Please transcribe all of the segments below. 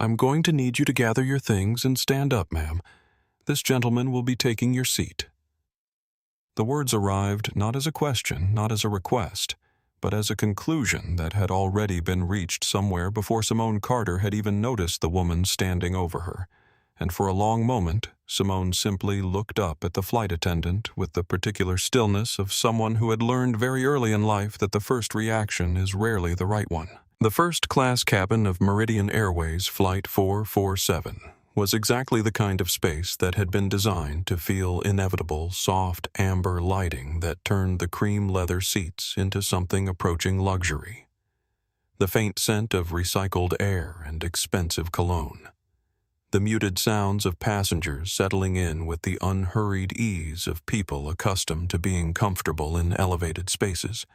I'm going to need you to gather your things and stand up, ma'am. This gentleman will be taking your seat." The words arrived not as a question, not as a request, but as a conclusion that had already been reached somewhere before Simone Carter had even noticed the woman standing over her. And for a long moment, Simone simply looked up at the flight attendant with the particular stillness of someone who had learned very early in life that the first reaction is rarely the right one. The first-class cabin of Meridian Airways Flight 447 was exactly the kind of space that had been designed to feel inevitable, soft amber lighting that turned the cream leather seats into something approaching luxury. The faint scent of recycled air and expensive cologne. The muted sounds of passengers settling in with the unhurried ease of people accustomed to being comfortable in elevated spaces.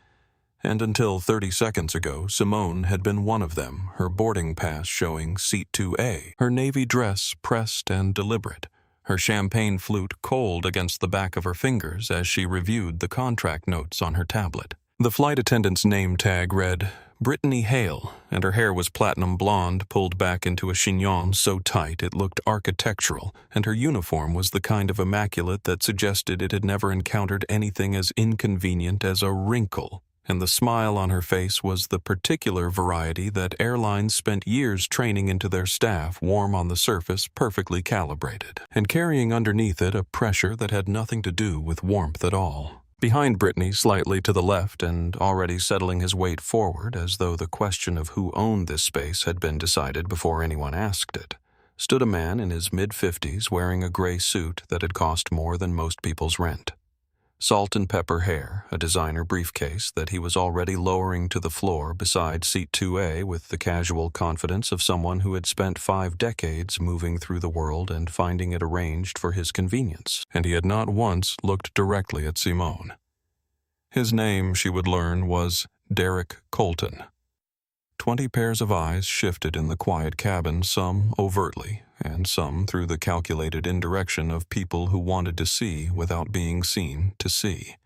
And until 30 seconds ago, Simone had been one of them, her boarding pass showing Seat 2A, her navy dress pressed and deliberate, her champagne flute cold against the back of her fingers as she reviewed the contract notes on her tablet. The flight attendant's name tag read, Brittany Hale, and her hair was platinum blonde pulled back into a chignon so tight it looked architectural, and her uniform was the kind of immaculate that suggested it had never encountered anything as inconvenient as a wrinkle. And the smile on her face was the particular variety that airlines spent years training into their staff, warm on the surface, perfectly calibrated, and carrying underneath it a pressure that had nothing to do with warmth at all. Behind Brittany, slightly to the left and already settling his weight forward as though the question of who owned this space had been decided before anyone asked it, stood a man in his mid-50s wearing a gray suit that had cost more than most people's rent. Salt and pepper hair, a designer briefcase that he was already lowering to the floor beside Seat 2A with the casual confidence of someone who had spent 5 decades moving through the world and finding it arranged for his convenience, and he had not once looked directly at Simone. His name, she would learn, was Derek Colton. 20 pairs of eyes shifted in the quiet cabin, some overtly, and some through the calculated indirection of people who wanted to see without being seen to see.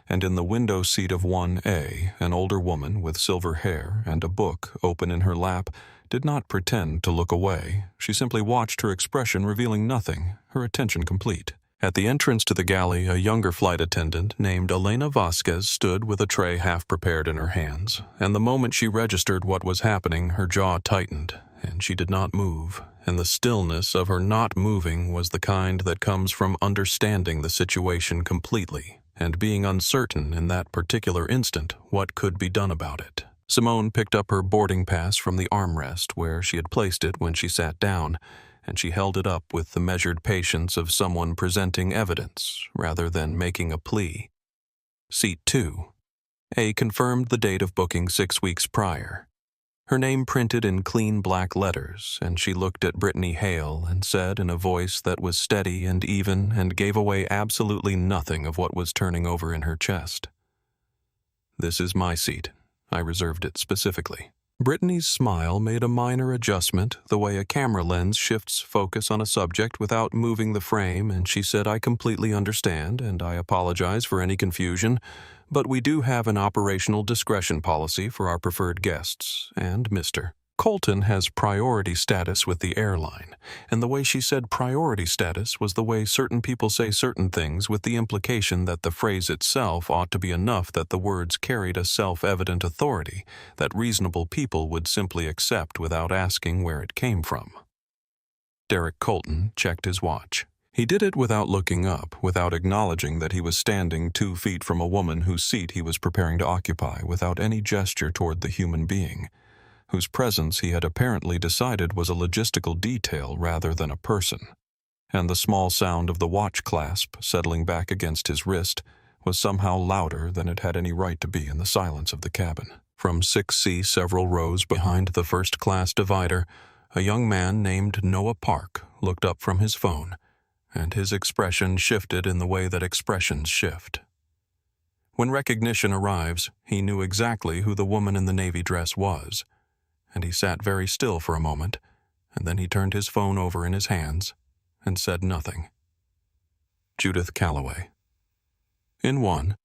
And in the window seat of 1A, an older woman with silver hair and a book open in her lap did not pretend to look away. She simply watched, her expression revealing nothing, her attention complete. At the entrance to the galley, a younger flight attendant named Elena Vasquez stood with a tray half prepared in her hands, and the moment she registered what was happening, her jaw tightened, and she did not move, and the stillness of her not moving was the kind that comes from understanding the situation completely, and being uncertain in that particular instant what could be done about it. Simone picked up her boarding pass from the armrest where she had placed it when she sat down, and she held it up with the measured patience of someone presenting evidence rather than making a plea. Seat 2. A confirmed the date of booking 6 weeks prior. Her name printed in clean black letters, and she looked at Brittany Hale and said in a voice that was steady and even and gave away absolutely nothing of what was turning over in her chest. "This is my seat. I reserved it specifically." Brittany's smile made a minor adjustment, the way a camera lens shifts focus on a subject without moving the frame, and she said, "I completely understand, and I apologize for any confusion, but we do have an operational discretion policy for our preferred guests, and Mr. Colton has priority status with the airline," and the way she said priority status was the way certain people say certain things, with the implication that the phrase itself ought to be enough that the words carried a self-evident authority that reasonable people would simply accept without asking where it came from. Derek Colton checked his watch. He did it without looking up, without acknowledging that he was standing 2 feet from a woman whose seat he was preparing to occupy, without any gesture toward the human being, whose presence he had apparently decided was a logistical detail rather than a person. And the small sound of the watch clasp settling back against his wrist was somehow louder than it had any right to be in the silence of the cabin. From 6C, several rows behind the first-class divider, a young man named Noah Park looked up from his phone, and his expression shifted in the way that expressions shift. When recognition arrives, he knew exactly who the woman in the navy dress was, and he sat very still for a moment, and then he turned his phone over in his hands and said nothing. Judith Calloway. In one,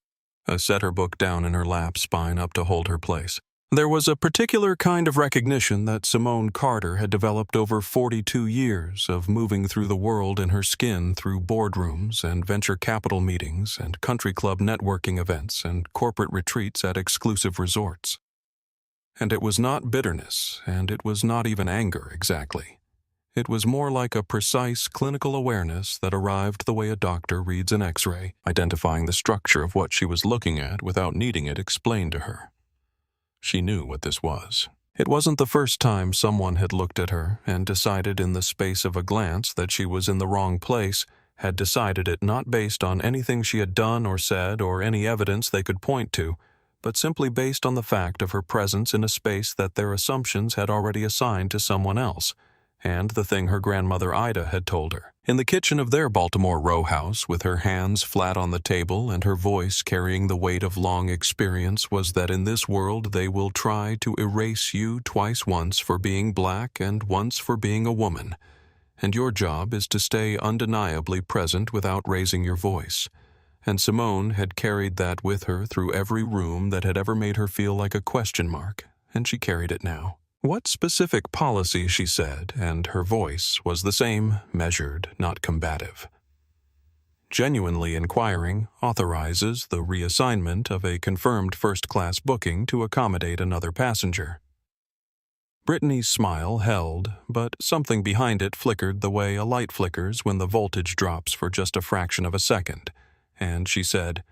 set her book down in her lap, spine up to hold her place. There was a particular kind of recognition that Simone Carter had developed over 42 years of moving through the world in her skin through boardrooms and venture capital meetings and country club networking events and corporate retreats at exclusive resorts. And it was not bitterness, and it was not even anger exactly. It was more like a precise clinical awareness that arrived the way a doctor reads an X-ray, identifying the structure of what she was looking at without needing it explained to her. She knew what this was. It wasn't the first time someone had looked at her and decided in the space of a glance that she was in the wrong place, had decided it not based on anything she had done or said or any evidence they could point to, but simply based on the fact of her presence in a space that their assumptions had already assigned to someone else, and the thing her grandmother Ida had told her. In the kitchen of their Baltimore row house, with her hands flat on the table and her voice carrying the weight of long experience, was that in this world they will try to erase you twice, once for being black and once for being a woman, and your job is to stay undeniably present without raising your voice. And Simone had carried that with her through every room that had ever made her feel like a question mark, and she carried it now. What specific policy, she said, and her voice was the same, measured, not combative. Genuinely inquiring authorizes the reassignment of a confirmed first-class booking to accommodate another passenger. Brittany's smile held, but something behind it flickered the way a light flickers when the voltage drops for just a fraction of a second, and she said,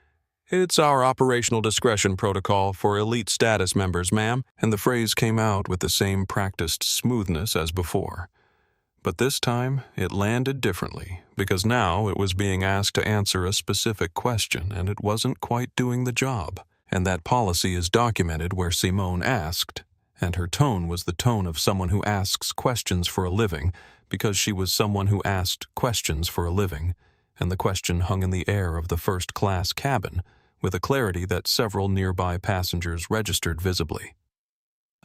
"It's our operational discretion protocol for elite status members, ma'am," and the phrase came out with the same practiced smoothness as before. But this time it landed differently, because now it was being asked to answer a specific question, and it wasn't quite doing the job. And that policy is documented where Simone asked, and her tone was the tone of someone who asks questions for a living, because she was someone who asked questions for a living, and the question hung in the air of the first-class cabin, with a clarity that several nearby passengers registered visibly.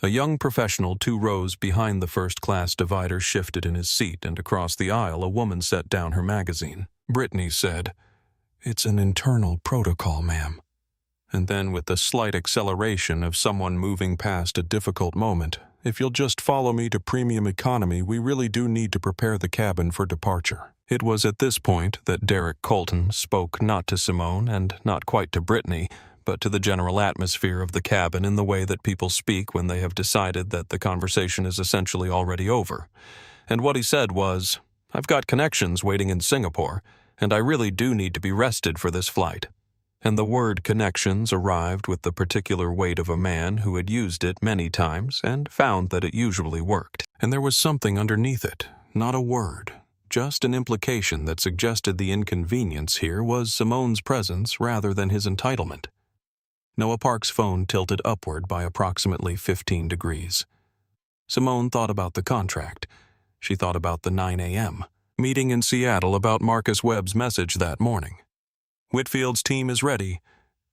A young professional 2 rows behind the first-class divider shifted in his seat, and across the aisle a woman set down her magazine. Brittany said, "It's an internal protocol, ma'am." And then, with the slight acceleration of someone moving past a difficult moment, "If you'll just follow me to premium economy, we really do need to prepare the cabin for departure." It was at this point that Derek Colton spoke not to Simone and not quite to Brittany, but to the general atmosphere of the cabin in the way that people speak when they have decided that the conversation is essentially already over. And what he said was, "I've got connections waiting in Singapore, and I really do need to be rested for this flight." And the word connections arrived with the particular weight of a man who had used it many times and found that it usually worked. And there was something underneath it, not a word, just an implication that suggested the inconvenience here was Simone's presence rather than his entitlement. Noah Park's phone tilted upward by approximately 15 degrees. Simone thought about the contract. She thought about the 9 a.m. meeting in Seattle, about Marcus Webb's message that morning. "Whitfield's team is ready.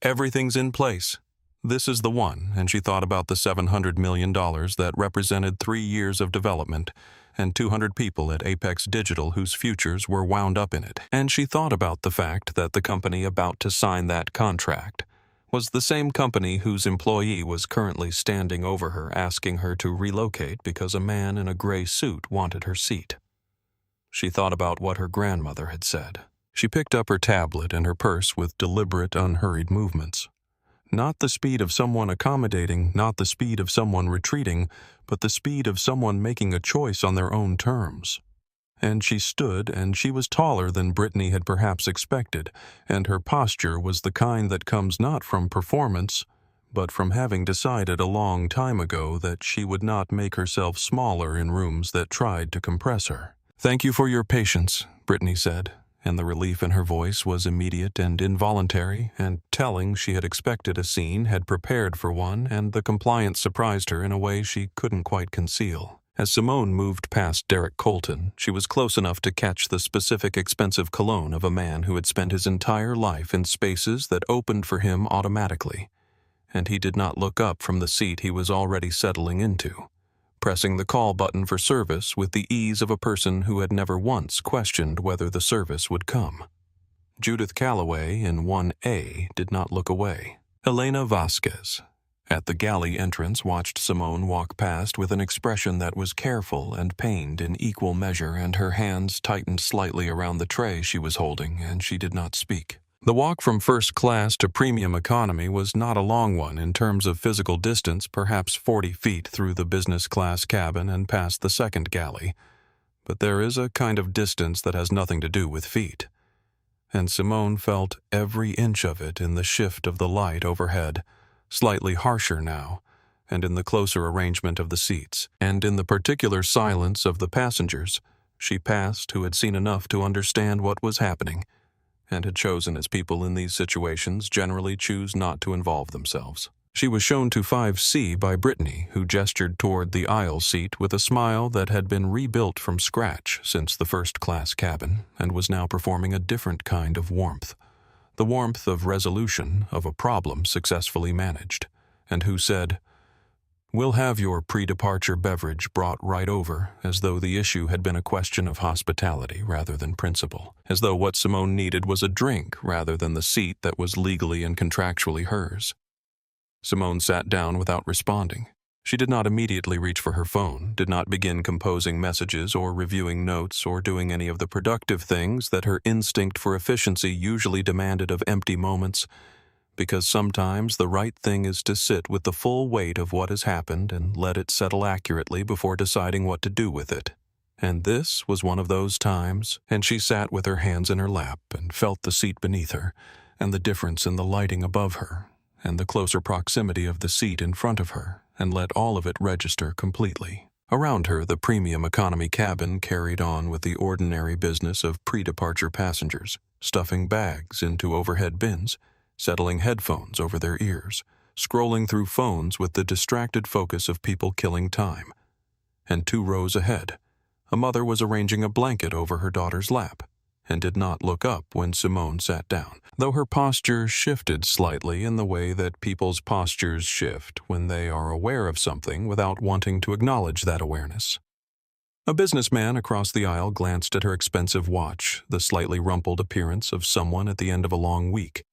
Everything's in place. This is the one," and she thought about the $700 million that represented 3 years of development and 200 people at Apex Digital whose futures were wound up in it. And she thought about the fact that the company about to sign that contract was the same company whose employee was currently standing over her asking her to relocate because a man in a gray suit wanted her seat. She thought about what her grandmother had said. She picked up her tablet and her purse with deliberate, unhurried movements. Not the speed of someone accommodating, not the speed of someone retreating, but the speed of someone making a choice on their own terms. And she stood, and she was taller than Brittany had perhaps expected, and her posture was the kind that comes not from performance, but from having decided a long time ago that she would not make herself smaller in rooms that tried to compress her. "Thank you for your patience," Brittany said, and the relief in her voice was immediate and involuntary, and telling she had expected a scene, had prepared for one, and the compliance surprised her in a way she couldn't quite conceal. As Simone moved past Derek Colton, she was close enough to catch the specific expensive cologne of a man who had spent his entire life in spaces that opened for him automatically, and he did not look up from the seat he was already settling into, pressing the call button for service with the ease of a person who had never once questioned whether the service would come. Judith Calloway in 1A did not look away. Elena Vasquez, At the galley entrance, watched Simone walk past with an expression that was careful and pained in equal measure, and her hands tightened slightly around the tray she was holding, and she did not speak. The walk from first class to premium economy was not a long one in terms of physical distance, perhaps 40 feet through the business class cabin and past the second galley. But there is a kind of distance that has nothing to do with feet. And Simone felt every inch of it in the shift of the light overhead, slightly harsher now, and in the closer arrangement of the seats, and in the particular silence of the passengers she passed who had seen enough to understand what was happening, and had chosen, as people in these situations generally choose, not to involve themselves. She was shown to 5C by Brittany, who gestured toward the aisle seat with a smile that had been rebuilt from scratch since the first-class cabin, and was now performing a different kind of warmth. The warmth of resolution of a problem successfully managed, and who said, "We'll have your pre-departure beverage brought right over," as though the issue had been a question of hospitality rather than principle, as though what Simone needed was a drink rather than the seat that was legally and contractually hers. Simone sat down without responding. She did not immediately reach for her phone, did not begin composing messages or reviewing notes or doing any of the productive things that her instinct for efficiency usually demanded of empty moments, because sometimes the right thing is to sit with the full weight of what has happened and let it settle accurately before deciding what to do with it. And this was one of those times, and she sat with her hands in her lap and felt the seat beneath her, and the difference in the lighting above her, and the closer proximity of the seat in front of her, and let all of it register completely. Around her, the premium economy cabin carried on with the ordinary business of pre-departure passengers, stuffing bags into overhead bins, settling headphones over their ears, scrolling through phones with the distracted focus of people killing time. And 2 rows ahead, a mother was arranging a blanket over her daughter's lap, and did not look up when Simone sat down, though her posture shifted slightly in the way that people's postures shift when they are aware of something without wanting to acknowledge that awareness. A businessman across the aisle glanced at her expensive watch, the slightly rumpled appearance of someone at the end of a long week,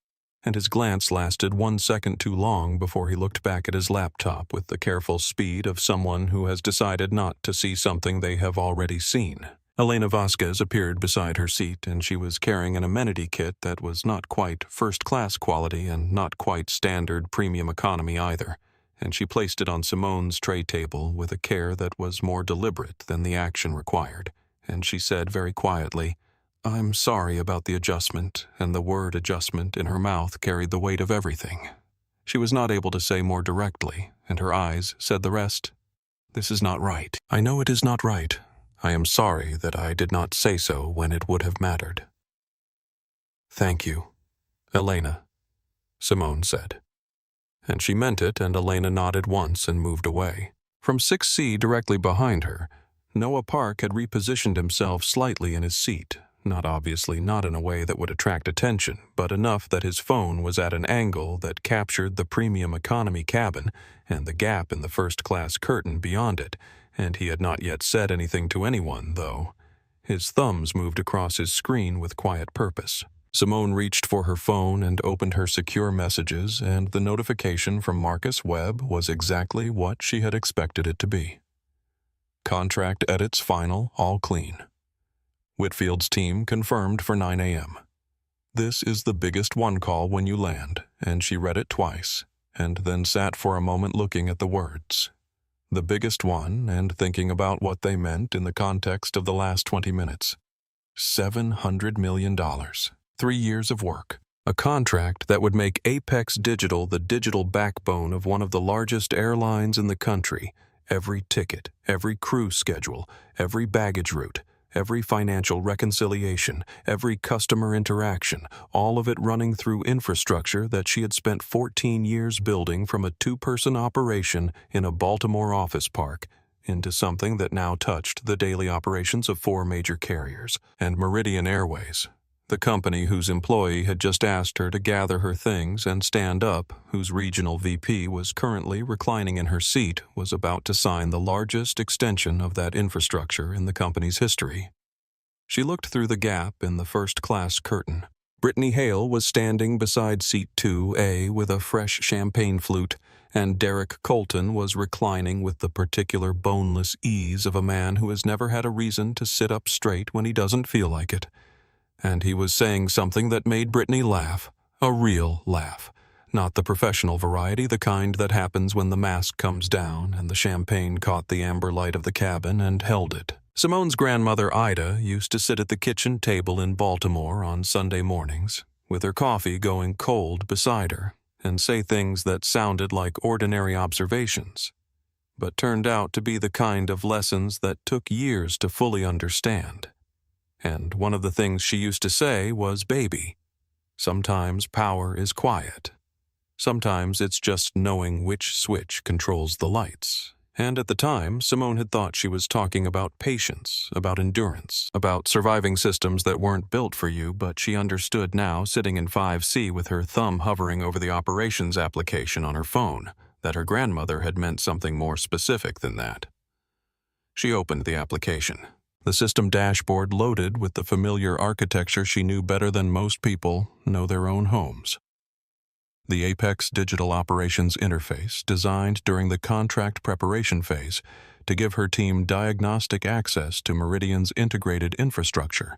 and his glance lasted 1 second too long before he looked back at his laptop with the careful speed of someone who has decided not to see something they have already seen. Elena Vasquez appeared beside her seat, and she was carrying an amenity kit that was not quite first-class quality and not quite standard premium economy either, and she placed it on Simone's tray table with a care that was more deliberate than the action required, and she said very quietly, "I'm sorry about the adjustment," and the word adjustment in her mouth carried the weight of everything. She was not able to say more directly, and her eyes said the rest. "This is not right. I know it is not right. I am sorry that I did not say so when it would have mattered." "Thank you, Elena," Simone said. And she meant it, and Elena nodded once and moved away. From 6C directly behind her, Noah Park had repositioned himself slightly in his seat, not in a way that would attract attention, but enough that his phone was at an angle that captured the premium economy cabin and the gap in the first-class curtain beyond it, and he had not yet said anything to anyone, though. His thumbs moved across his screen with quiet purpose. Simone reached for her phone and opened her secure messages, and the notification from Marcus Webb was exactly what she had expected it to be. Contract edits final, all clean. Whitfield's team confirmed for 9 a.m. This is the biggest one call when you land, and she read it twice, and then sat for a moment looking at the words. The biggest one, and thinking about what they meant in the context of the last 20 minutes. $700 million. 3 years of work. A contract that would make Apex Digital the digital backbone of one of the largest airlines in the country. Every ticket, every crew schedule, every baggage route, every financial reconciliation, every customer interaction, all of it running through infrastructure that she had spent 14 years building from a 2-person operation in a Baltimore office park into something that now touched the daily operations of 4 major carriers and Meridian Airways. The company whose employee had just asked her to gather her things and stand up, whose regional VP was currently reclining in her seat, was about to sign the largest extension of that infrastructure in the company's history. She looked through the gap in the first-class curtain. Brittany Hale was standing beside seat 2A with a fresh champagne flute, and Derek Colton was reclining with the particular boneless ease of a man who has never had a reason to sit up straight when he doesn't feel like it. And he was saying something that made Brittany laugh, a real laugh. Not the professional variety, the kind that happens when the mask comes down and the champagne caught the amber light of the cabin and held it. Simone's grandmother Ida used to sit at the kitchen table in Baltimore on Sunday mornings, with her coffee going cold beside her, and say things that sounded like ordinary observations, but turned out to be the kind of lessons that took years to fully understand. And one of the things she used to say was, "Baby, sometimes power is quiet. Sometimes it's just knowing which switch controls the lights." And at the time, Simone had thought she was talking about patience, about endurance, about surviving systems that weren't built for you, but she understood now, sitting in 5C with her thumb hovering over the operations application on her phone, that her grandmother had meant something more specific than that. She opened the application. The system dashboard loaded with the familiar architecture she knew better than most people know their own homes. The Apex Digital Operations Interface, designed during the contract preparation phase to give her team diagnostic access to Meridian's integrated infrastructure,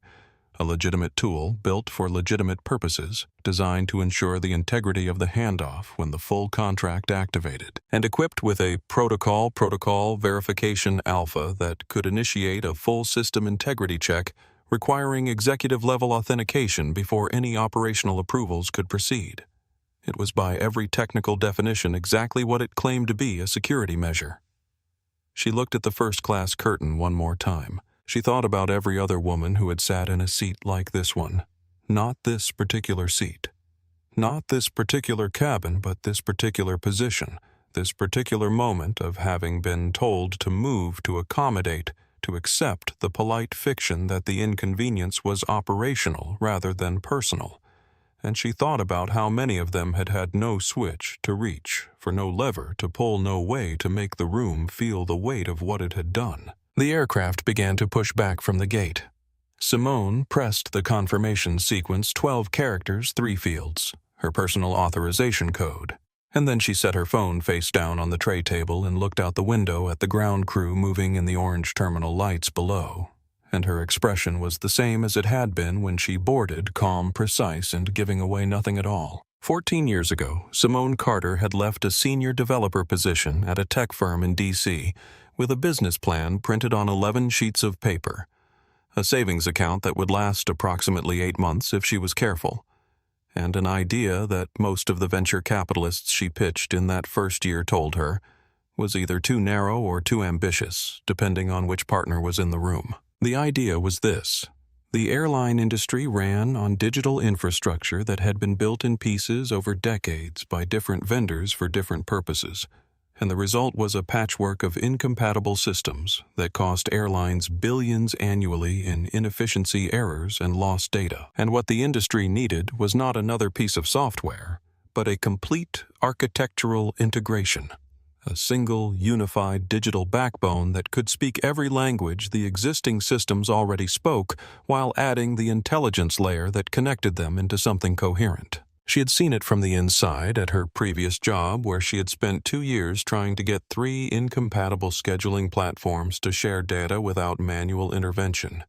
a legitimate tool built for legitimate purposes, designed to ensure the integrity of the handoff when the full contract activated, and equipped with a protocol verification alpha that could initiate a full system integrity check requiring executive-level authentication before any operational approvals could proceed. It was by every technical definition exactly what it claimed to be, a security measure. She looked at the first-class curtain one more time. She thought about every other woman who had sat in a seat like this one. Not this particular seat. Not this particular cabin, but this particular position, this particular moment of having been told to move, to accommodate, to accept the polite fiction that the inconvenience was operational rather than personal. And she thought about how many of them had had no switch to reach, for no lever to pull, no way to make the room feel the weight of what it had done. The aircraft began to push back from the gate. Simone pressed the confirmation sequence 12 characters, 3 fields, her personal authorization code, and then she set her phone face down on the tray table and looked out the window at the ground crew moving in the orange terminal lights below. And her expression was the same as it had been when she boarded, calm, precise, and giving away nothing at all. 14 years ago, Simone Carter had left a senior developer position at a tech firm in D.C. with a business plan printed on 11 sheets of paper, a savings account that would last approximately 8 months if she was careful, and an idea that most of the venture capitalists she pitched in that first year told her was either too narrow or too ambitious, depending on which partner was in the room. The idea was this. The airline industry ran on digital infrastructure that had been built in pieces over decades by different vendors for different purposes, and the result was a patchwork of incompatible systems that cost airlines billions annually in inefficiency, errors, and lost data. And what the industry needed was not another piece of software, but a complete architectural integration. A single, unified digital backbone that could speak every language the existing systems already spoke, while adding the intelligence layer that connected them into something coherent. She had seen it from the inside at her previous job, where she had spent 2 years trying to get 3 incompatible scheduling platforms to share data without manual intervention.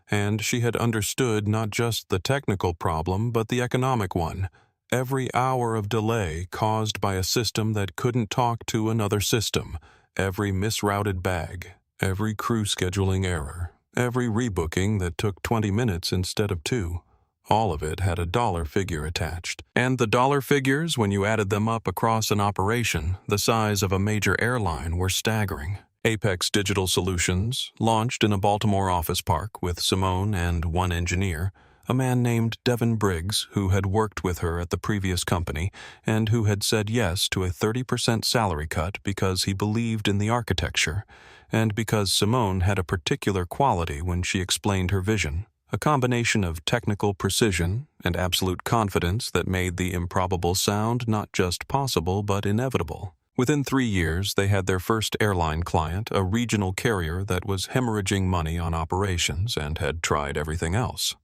And she had understood not just the technical problem, but the economic one. Every hour of delay caused by a system that couldn't talk to another system, every misrouted bag, every crew scheduling error, every rebooking that took 20 minutes instead of 2. All of it had a dollar figure attached. And the dollar figures, when you added them up across an operation the size of a major airline, were staggering. Apex Digital Solutions, launched in a Baltimore office park with Simone and one engineer, a man named Devin Briggs, who had worked with her at the previous company and who had said yes to a 30% salary cut because he believed in the architecture and because Simone had a particular quality when she explained her vision, a combination of technical precision and absolute confidence that made the improbable sound not just possible but inevitable. Within 3 years, they had their first airline client, a regional carrier that was hemorrhaging money on operations and had tried everything else.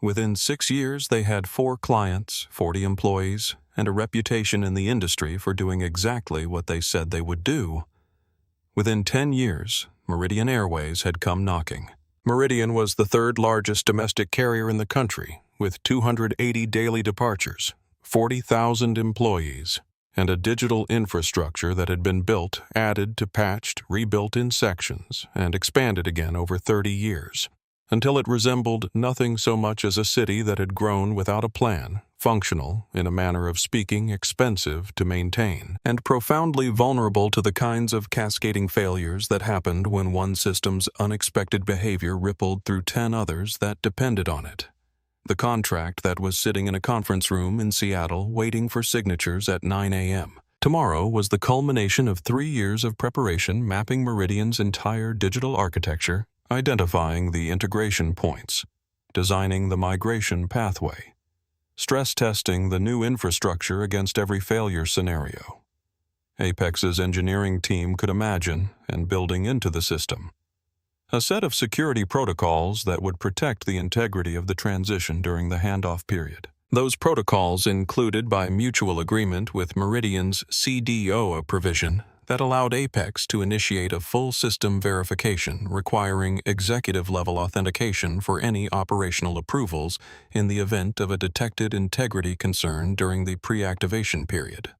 Within 6 years, they had 4 clients, 40 employees, and a reputation in the industry for doing exactly what they said they would do. Within 10 years, Meridian Airways had come knocking. Meridian was the 3rd largest domestic carrier in the country, with 280 daily departures, 40,000 employees, and a digital infrastructure that had been built, added to patched, rebuilt in sections, and expanded again over 30 years, until it resembled nothing so much as a city that had grown without a plan, functional, in a manner of speaking, expensive to maintain, and profoundly vulnerable to the kinds of cascading failures that happened when one system's unexpected behavior rippled through 10 others that depended on it. The contract that was sitting in a conference room in Seattle waiting for signatures at 9 a.m. tomorrow was the culmination of 3 years of preparation mapping Meridian's entire digital architecture, identifying the integration points, designing the migration pathway, stress testing the new infrastructure against every failure scenario. Apex's engineering team could imagine and building into the system a set of security protocols that would protect the integrity of the transition during the handoff period. Those protocols included by mutual agreement with Meridian's CDO provision that allowed Apex to initiate a full system verification requiring executive-level authentication for any operational approvals in the event of a detected integrity concern during the pre-activation period.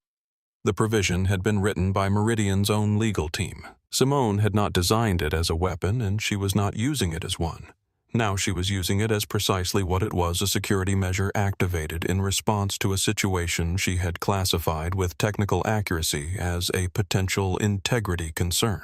The provision had been written by Meridian's own legal team. Simone had not designed it as a weapon, and she was not using it as one. Now she was using it as precisely what it was, a security measure activated in response to a situation she had classified with technical accuracy as a potential integrity concern.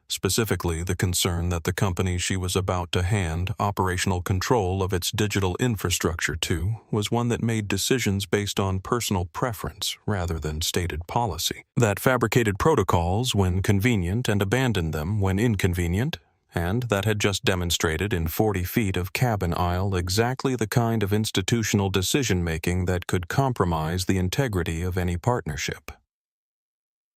Specifically, the concern that the company she was about to hand operational control of its digital infrastructure to was one that made decisions based on personal preference rather than stated policy, that fabricated protocols when convenient and abandoned them when inconvenient, and that had just demonstrated in 40 feet of cabin aisle exactly the kind of institutional decision-making that could compromise the integrity of any partnership.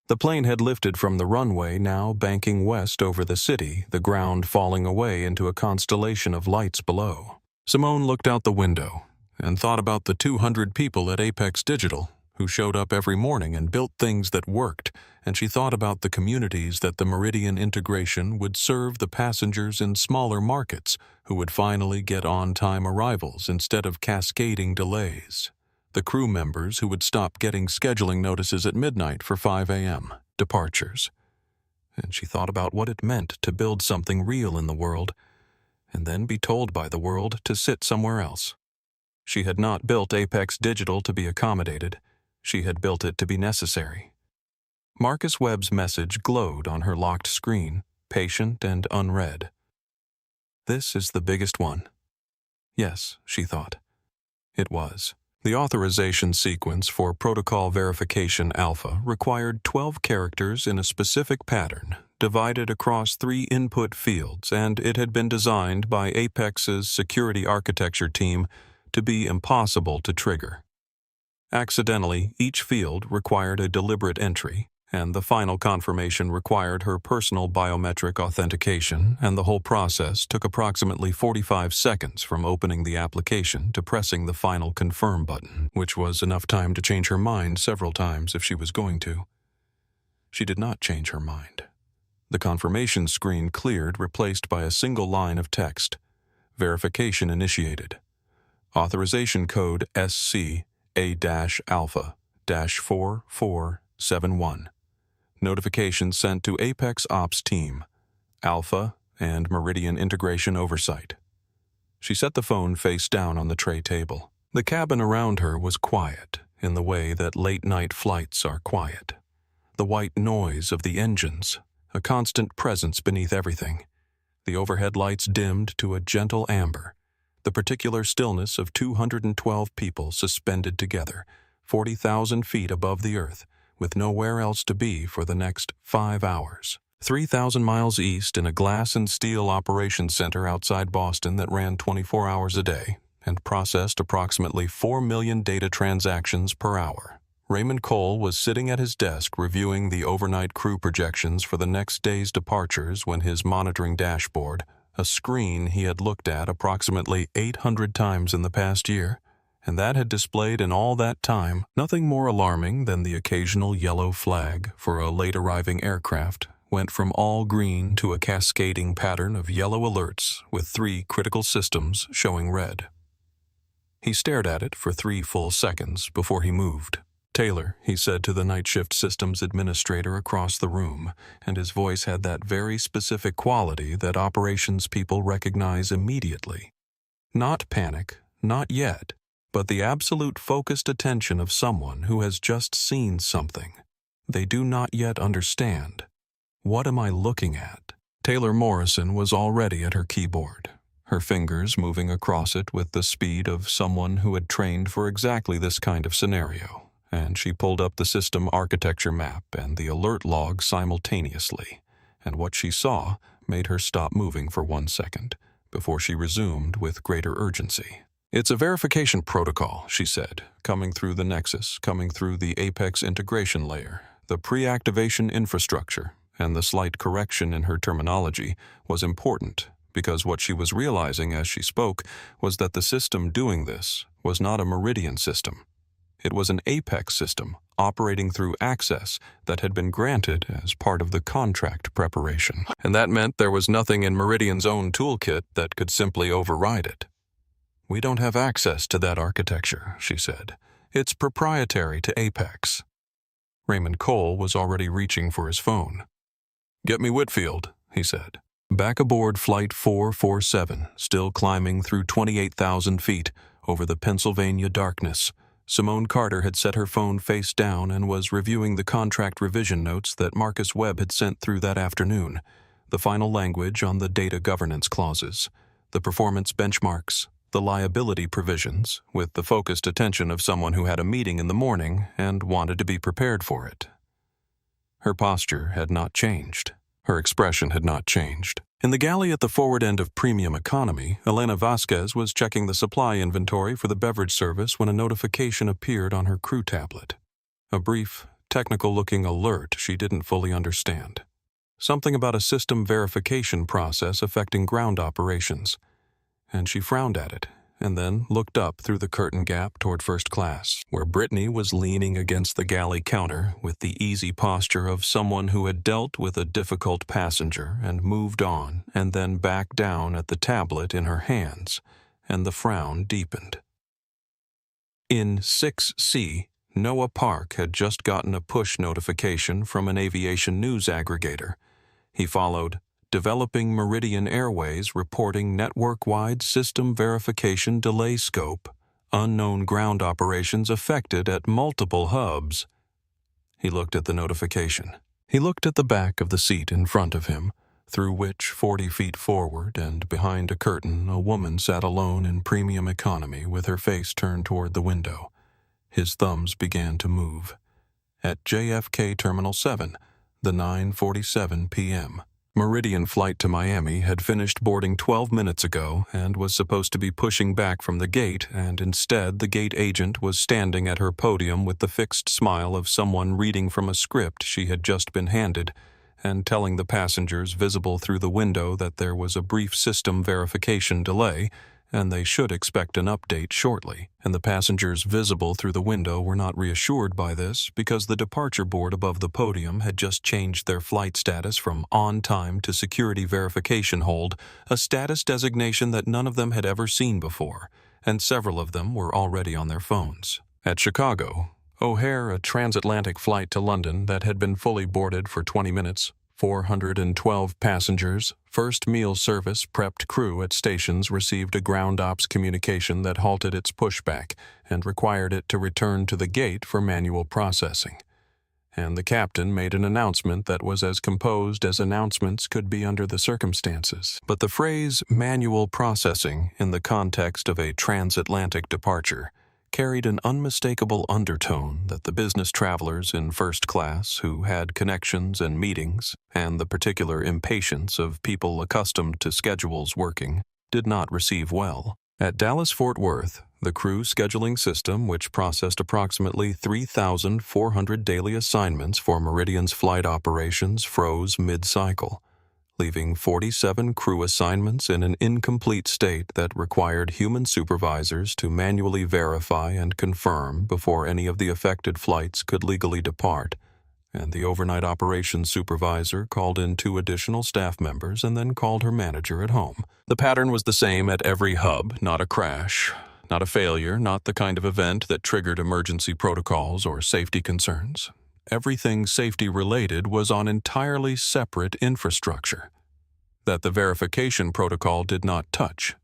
The plane had lifted from the runway, now banking west over the city, the ground falling away into a constellation of lights below. Simone looked out the window and thought about the 200 people at Apex Digital who showed up every morning and built things that worked, and she thought about the communities that the Meridian integration would serve the passengers in smaller markets who would finally get on-time arrivals instead of cascading delays. The crew members who would stop getting scheduling notices at midnight for 5 a.m. departures. And she thought about what it meant to build something real in the world and then be told by the world to sit somewhere else. She had not built Apex Digital to be accommodated. She had built it to be necessary. Marcus Webb's message glowed on her locked screen, patient and unread. This is the biggest one. Yes, she thought. It was. The authorization sequence for Protocol Verification Alpha required 12 characters in a specific pattern, divided across 3 input fields, and it had been designed by Apex's security architecture team to be impossible to trigger. Accidentally, each field required a deliberate entry, and the final confirmation required her personal biometric authentication, and the whole process took approximately 45 seconds from opening the application to pressing the final confirm button, which was enough time to change her mind several times if she was going to. She did not change her mind. The confirmation screen cleared, replaced by a single line of text. Verification initiated. Authorization code SC-A-Alpha-4471. Notification sent to Apex Ops Team, Alpha, and Meridian Integration Oversight. She set the phone face down on the tray table. The cabin around her was quiet, in the way that late-night flights are quiet. The white noise of the engines, a constant presence beneath everything. The overhead lights dimmed to a gentle amber. The particular stillness of 212 people suspended together, 40,000 feet above the earth, with nowhere else to be for the next 5 hours. 3,000 miles east in a glass and steel operations center outside Boston that ran 24 hours a day and processed approximately 4 million data transactions per hour. Raymond Cole was sitting at his desk reviewing the overnight crew projections for the next day's departures when his monitoring dashboard, a screen he had looked at approximately 800 times in the past year, and that had displayed in all that time nothing more alarming than the occasional yellow flag for a late-arriving aircraft went from all green to a cascading pattern of yellow alerts with 3 critical systems showing red. He stared at it for 3 full seconds before he moved. "Taylor," he said to the night shift systems administrator across the room, and his voice had that very specific quality that operations people recognize immediately. Not panic, not yet, but the absolute focused attention of someone who has just seen something they do not yet understand. "What am I looking at?" Taylor Morrison was already at her keyboard, her fingers moving across it with the speed of someone who had trained for exactly this kind of scenario, and she pulled up the system architecture map and the alert log simultaneously, and what she saw made her stop moving for 1 second before she resumed with greater urgency. "It's a verification protocol," she said, "coming through the Nexus, coming through the Apex integration layer, the pre-activation infrastructure," and the slight correction in her terminology was important because what she was realizing as she spoke was that the system doing this was not a Meridian system. It was an Apex system operating through access that had been granted as part of the contract preparation, and that meant there was nothing in Meridian's own toolkit that could simply override it. "We don't have access to that architecture," she said. "It's proprietary to Apex." Raymond Cole was already reaching for his phone. "Get me Whitfield," he said. Back aboard Flight 447, still climbing through 28,000 feet over the Pennsylvania darkness, Simone Carter had set her phone face down and was reviewing the contract revision notes that Marcus Webb had sent through that afternoon, the final language on the data governance clauses, the performance benchmarks, the liability provisions, with the focused attention of someone who had a meeting in the morning and wanted to be prepared for it. Her posture had not changed. Her expression had not changed. In the galley at the forward end of Premium Economy, Elena Vasquez was checking the supply inventory for the beverage service when a notification appeared on her crew tablet. A brief, technical-looking alert she didn't fully understand. Something about a system verification process affecting ground operations. And she frowned at it, and then looked up through the curtain gap toward first class, where Brittany was leaning against the galley counter with the easy posture of someone who had dealt with a difficult passenger and moved on and then back down at the tablet in her hands, and the frown deepened. In 6C, Noah Park had just gotten a push notification from an aviation news aggregator. He followed, "Developing Meridian Airways reporting network-wide system verification delay scope. Unknown ground operations affected at multiple hubs." He looked at the notification. He looked at the back of the seat in front of him, through which 40 feet forward and behind a curtain a woman sat alone in Premium Economy with her face turned toward the window. His thumbs began to move. At JFK Terminal 7, the 9:47 p.m. Meridian flight to Miami had finished boarding 12 minutes ago and was supposed to be pushing back from the gate, and instead the gate agent was standing at her podium with the fixed smile of someone reading from a script she had just been handed and telling the passengers visible through the window that there was a brief system verification delay and they should expect an update shortly, and the passengers visible through the window were not reassured by this because the departure board above the podium had just changed their flight status from on time to security verification hold, a status designation that none of them had ever seen before, and several of them were already on their phones. At Chicago, O'Hare, a transatlantic flight to London that had been fully boarded for 20 minutes, 412 passengers, first meal service prepped crew at stations received a ground ops communication that halted its pushback and required it to return to the gate for manual processing. And the captain made an announcement that was as composed as announcements could be under the circumstances. But the phrase manual processing in the context of a transatlantic departure carried an unmistakable undertone that the business travelers in first class who had connections and meetings, and the particular impatience of people accustomed to schedules working, did not receive well. At Dallas-Fort Worth, the crew scheduling system, which processed approximately 3,400 daily assignments for Meridian's flight operations, froze mid-cycle. leaving 47 crew assignments in an incomplete state that required human supervisors to manually verify and confirm before any of the affected flights could legally depart, and the overnight operations supervisor called in 2 additional staff members and then called her manager at home. The pattern was the same at every hub, not a crash, not a failure, not the kind of event that triggered emergency protocols or safety concerns. Everything safety-related was on entirely separate infrastructure that the verification protocol did not touch,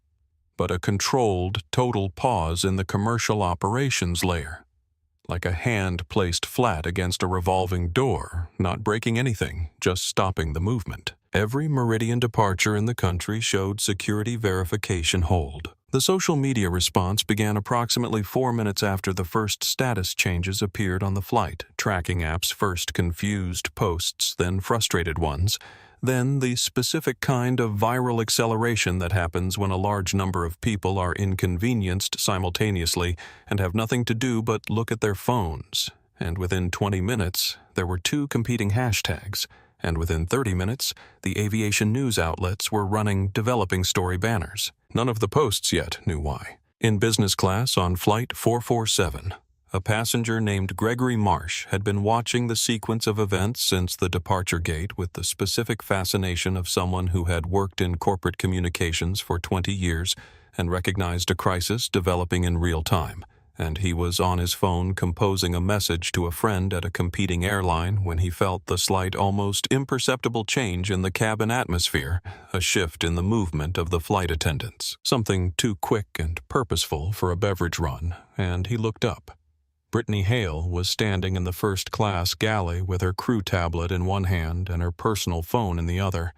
but a controlled, total pause in the commercial operations layer, like a hand placed flat against a revolving door, not breaking anything, just stopping the movement. Every Meridian departure in the country showed security verification hold. The social media response began approximately 4 minutes after the first status changes appeared on the flight. Tracking apps first confused posts, then frustrated ones, then the specific kind of viral acceleration that happens when a large number of people are inconvenienced simultaneously and have nothing to do but look at their phones. And within 20 minutes, there were 2 competing hashtags. And within 30 minutes, the aviation news outlets were running developing story banners. None of the posts yet knew why. In business class on Flight 447, a passenger named Gregory Marsh had been watching the sequence of events since the departure gate with the specific fascination of someone who had worked in corporate communications for 20 years and recognized a crisis developing in real time. And he was on his phone composing a message to a friend at a competing airline when he felt the slight, almost imperceptible change in the cabin atmosphere, a shift in the movement of the flight attendants, something too quick and purposeful for a beverage run, and he looked up. Brittany Hale was standing in the first-class galley with her crew tablet in one hand and her personal phone in the other,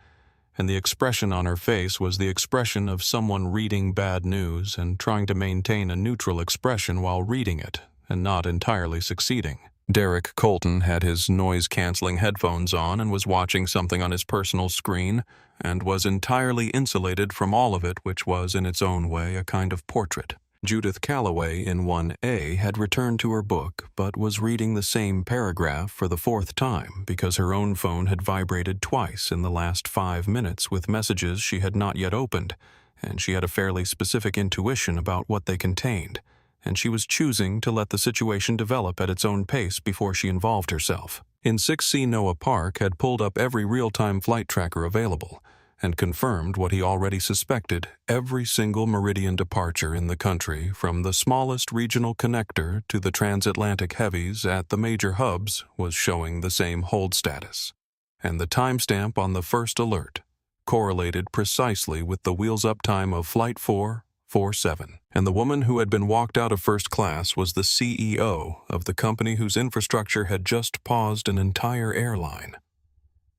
and the expression on her face was the expression of someone reading bad news and trying to maintain a neutral expression while reading it, and not entirely succeeding. Derek Colton had his noise-canceling headphones on and was watching something on his personal screen, and was entirely insulated from all of it, which was, in its own way, a kind of portrait. Judith Calloway in 1A had returned to her book, but was reading the same paragraph for the 4th time because her own phone had vibrated twice in the last 5 minutes with messages she had not yet opened, and she had a fairly specific intuition about what they contained, and she was choosing to let the situation develop at its own pace before she involved herself. In 6C, Noah Park had pulled up every real-time flight tracker available, and confirmed what he already suspected: every single Meridian departure in the country, from the smallest regional connector to the transatlantic heavies at the major hubs, was showing the same hold status. And the timestamp on the first alert correlated precisely with the wheels-up time of Flight 447. And the woman who had been walked out of first class was the CEO of the company whose infrastructure had just paused an entire airline.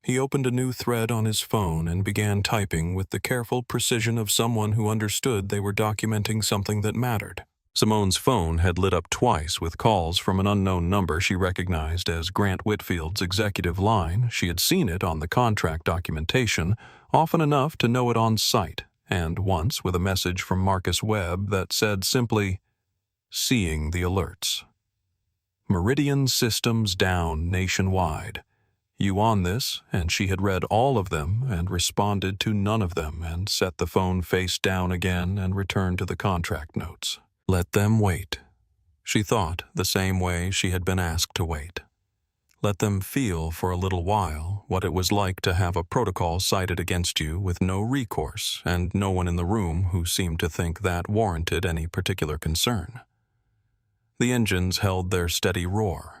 He opened a new thread on his phone and began typing with the careful precision of someone who understood they were documenting something that mattered. Simone's phone had lit up twice with calls from an unknown number she recognized as Grant Whitfield's executive line. She had seen it on the contract documentation, often enough to know it on sight, and once with a message from Marcus Webb that said simply, "Seeing the alerts. Meridian systems down nationwide. You on this?" And she had read all of them and responded to none of them and set the phone face down again and returned to the contract notes. Let them wait. She thought the same way she had been asked to wait. Let them feel for a little while what it was like to have a protocol cited against you with no recourse and no one in the room who seemed to think that warranted any particular concern. The engines held their steady roar.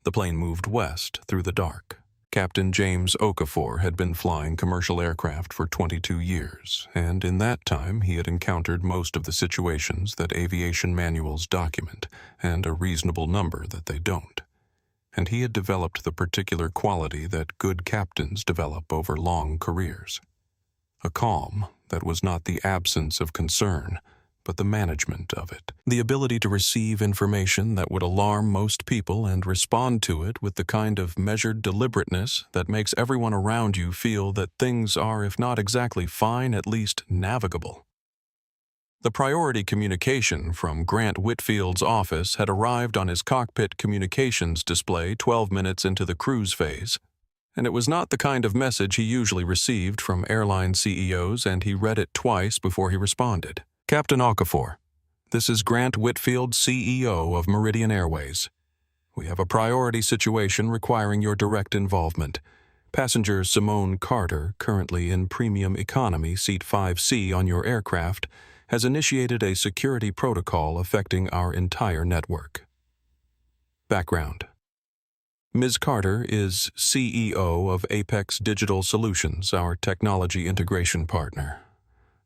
The plane moved west through the dark. Captain James Okafor had been flying commercial aircraft for 22 years, and in that time he had encountered most of the situations that aviation manuals document, and a reasonable number that they don't. And he had developed the particular quality that good captains develop over long careers. A calm that was not the absence of concern, but the management of it. The ability to receive information that would alarm most people and respond to it with the kind of measured deliberateness that makes everyone around you feel that things are, if not exactly fine, at least navigable. The priority communication from Grant Whitfield's office had arrived on his cockpit communications display 12 minutes into the cruise phase, and it was not the kind of message he usually received from airline CEOs, and he read it twice before he responded. Captain Okafor, this is Grant Whitfield, CEO of Meridian Airways. We have a priority situation requiring your direct involvement. Passenger Simone Carter, currently in premium economy seat 5C on your aircraft, has initiated a security protocol affecting our entire network. Background. Ms. Carter is CEO of Apex Digital Solutions, our technology integration partner.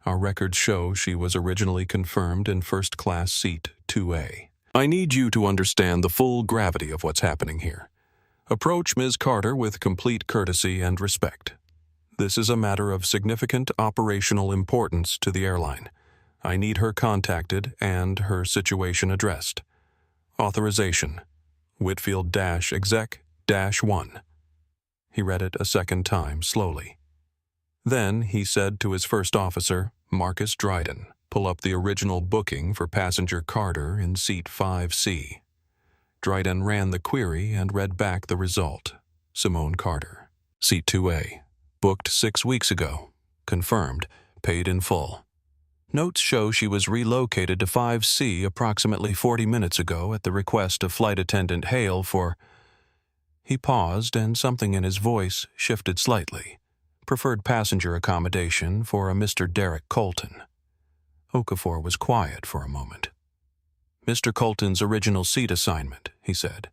Our records show she was originally confirmed in first-class seat 2A. I need you to understand the full gravity of what's happening here. Approach Ms. Carter with complete courtesy and respect. This is a matter of significant operational importance to the airline. I need her contacted and her situation addressed. Authorization. Whitfield-exec-1. He read it a second time, slowly. Then he said to his first officer, Marcus Dryden, pull up the original booking for passenger Carter in seat 5C. Dryden ran the query and read back the result. Simone Carter, seat 2A, booked 6 weeks ago, confirmed, paid in full. Notes show she was relocated to 5C approximately 40 minutes ago at the request of flight attendant Hale for... He paused, and something in his voice shifted slightly. Preferred passenger accommodation for a Mr. Derek Colton. Okafor was quiet for a moment. Mr. Colton's original seat assignment, he said.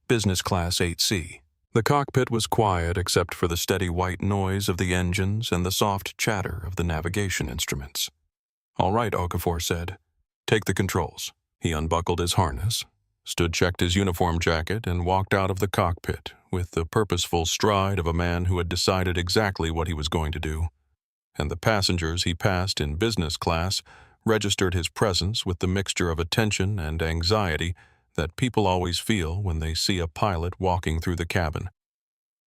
Business class 8C. The cockpit was quiet except for the steady white noise of the engines and the soft chatter of the navigation instruments. All right, Okafor said. Take the controls. He unbuckled his harness, checked his uniform jacket, and walked out of the cockpit with the purposeful stride of a man who had decided exactly what he was going to do. And the passengers he passed in business class registered his presence with the mixture of attention and anxiety that people always feel when they see a pilot walking through the cabin.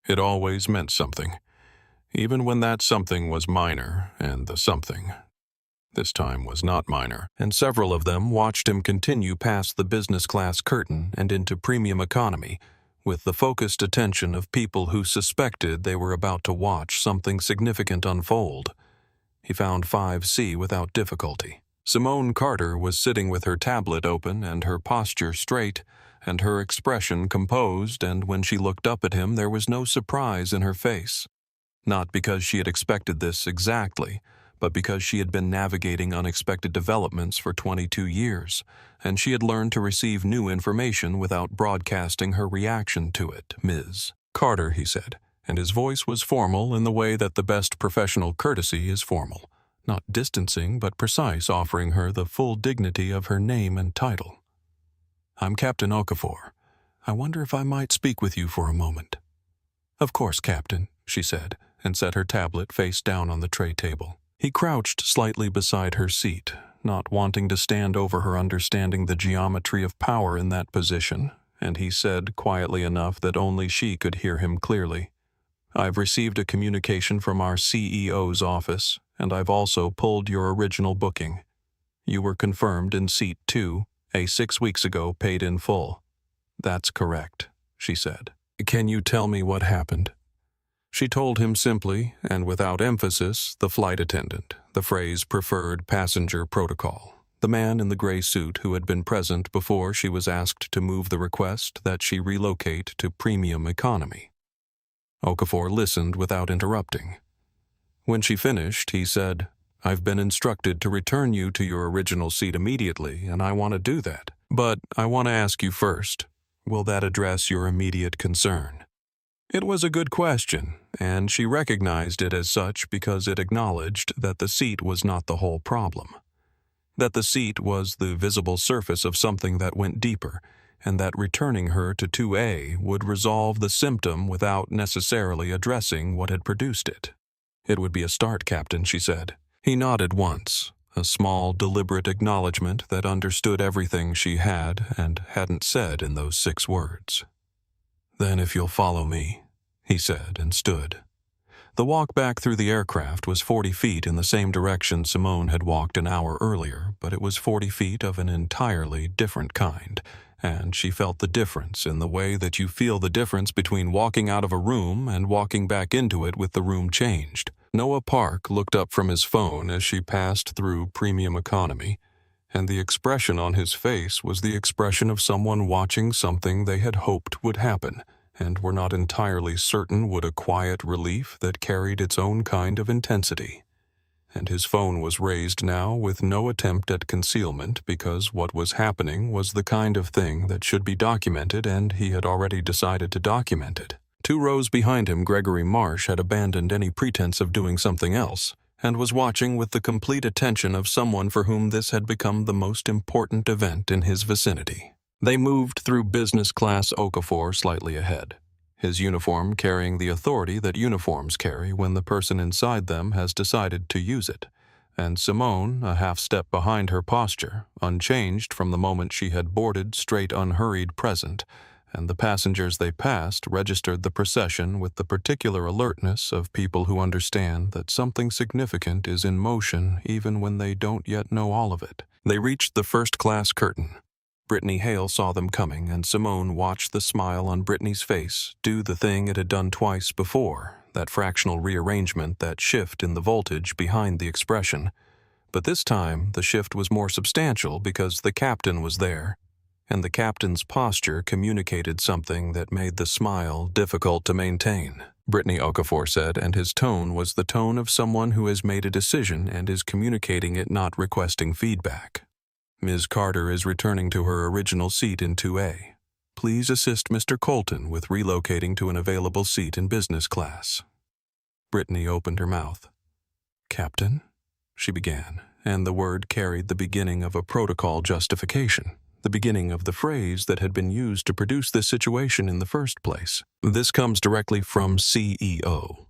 It always meant something, even when that something was minor, and the something this time was not minor, and several of them watched him continue past the business class curtain and into premium economy, with the focused attention of people who suspected they were about to watch something significant unfold. He found 5C without difficulty. Simone Carter was sitting with her tablet open and her posture straight, and her expression composed, and when she looked up at him there was no surprise in her face. Not because she had expected this exactly, but because she had been navigating unexpected developments for 22 years, and she had learned to receive new information without broadcasting her reaction to it. Ms. Carter, he said, and his voice was formal in the way that the best professional courtesy is formal, not distancing but precise, offering her the full dignity of her name and title. I'm Captain Okafor. I wonder if I might speak with you for a moment. Of course, Captain, she said, and set her tablet face down on the tray table. He crouched slightly beside her seat, not wanting to stand over her, understanding the geometry of power in that position, and he said quietly enough that only she could hear him clearly. I've received a communication from our CEO's office, and I've also pulled your original booking. You were confirmed in seat 2, 6 weeks ago, paid in full. That's correct, she said. Can you tell me what happened? She told him simply, and without emphasis, the flight attendant, the phrase preferred passenger protocol, the man in the gray suit who had been present before she was asked to move the request that she relocate to premium economy. Okafor listened without interrupting. When she finished, he said, I've been instructed to return you to your original seat immediately, and I want to do that. But I want to ask you first, will that address your immediate concern? It was a good question, and she recognized it as such because it acknowledged that the seat was not the whole problem. That the seat was the visible surface of something that went deeper, and that returning her to 2A would resolve the symptom without necessarily addressing what had produced it. It would be a start, Captain, she said. He nodded once, a small, deliberate acknowledgement that understood everything she had and hadn't said in those 6 words. Then if you'll follow me, he said, and stood. The walk back through the aircraft was 40 feet in the same direction Simone had walked an hour earlier, but it was 40 feet of an entirely different kind, and she felt the difference in the way that you feel the difference between walking out of a room and walking back into it with the room changed. Noah Park looked up from his phone as she passed through premium economy, and the expression on his face was the expression of someone watching something they had hoped would happen, and were not entirely certain would a quiet relief that carried its own kind of intensity. And his phone was raised now with no attempt at concealment, because what was happening was the kind of thing that should be documented, and he had already decided to document it. 2 rows behind him, Gregory Marsh had abandoned any pretense of doing something else, and was watching with the complete attention of someone for whom this had become the most important event in his vicinity. They moved through business class Okafor slightly ahead, his uniform carrying the authority that uniforms carry when the person inside them has decided to use it, and Simone a half step behind her posture, unchanged from the moment she had boarded, straight unhurried present, and the passengers they passed registered the procession with the particular alertness of people who understand that something significant is in motion even when they don't yet know all of it. They reached the first-class curtain. Brittany Hale saw them coming, and Simone watched the smile on Brittany's face do the thing it had done twice before, that fractional rearrangement, that shift in the voltage behind the expression. But this time, the shift was more substantial because the captain was there, and the captain's posture communicated something that made the smile difficult to maintain. Brittany Okafor said, and his tone was the tone of someone who has made a decision and is communicating it, not requesting feedback. Ms. Carter is returning to her original seat in 2A. Please assist Mr. Colton with relocating to an available seat in business class. Brittany opened her mouth. Captain? She began, and the word carried the beginning of a protocol justification, the beginning of the phrase that had been used to produce this situation in the first place. This comes directly from CEO.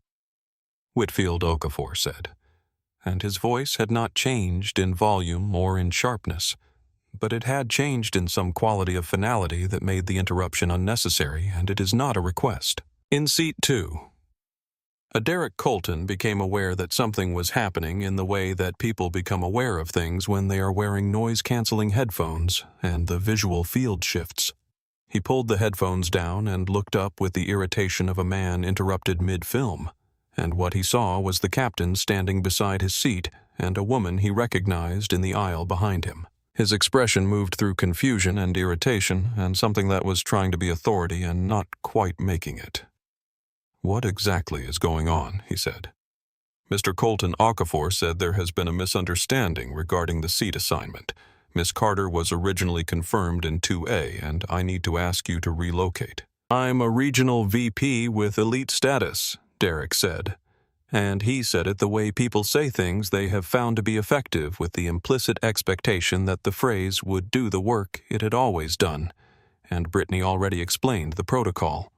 Whitfield Okafor said, and his voice had not changed in volume or in sharpness, but it had changed in some quality of finality that made the interruption unnecessary, and it is not a request. In seat 2. Derek Colton became aware that something was happening in the way that people become aware of things when they are wearing noise-canceling headphones, and the visual field shifts. He pulled the headphones down and looked up with the irritation of a man interrupted mid-film, and what he saw was the captain standing beside his seat and a woman he recognized in the aisle behind him. His expression moved through confusion and irritation and something that was trying to be authority and not quite making it. What exactly is going on? He said. Mr. Colton Okafor said there has been a misunderstanding regarding the seat assignment. Miss Carter was originally confirmed in 2A, and I need to ask you to relocate. I'm a regional VP with elite status, Derek said. And he said it the way people say things they have found to be effective, with the implicit expectation that the phrase would do the work it had always done, and Brittany already explained the protocol.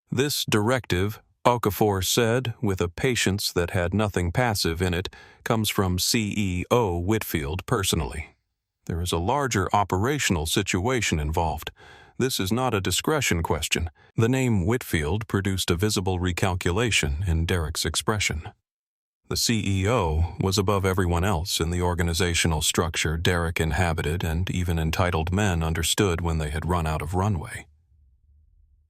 This directive, Okafor said, with a patience that had nothing passive in it, comes from CEO Whitfield personally. There is a larger operational situation involved. This is not a discretion question. The name Whitfield produced a visible recalculation in Derek's expression. The CEO was above everyone else in the organizational structure Derek inhabited, and even entitled men understood when they had run out of runway.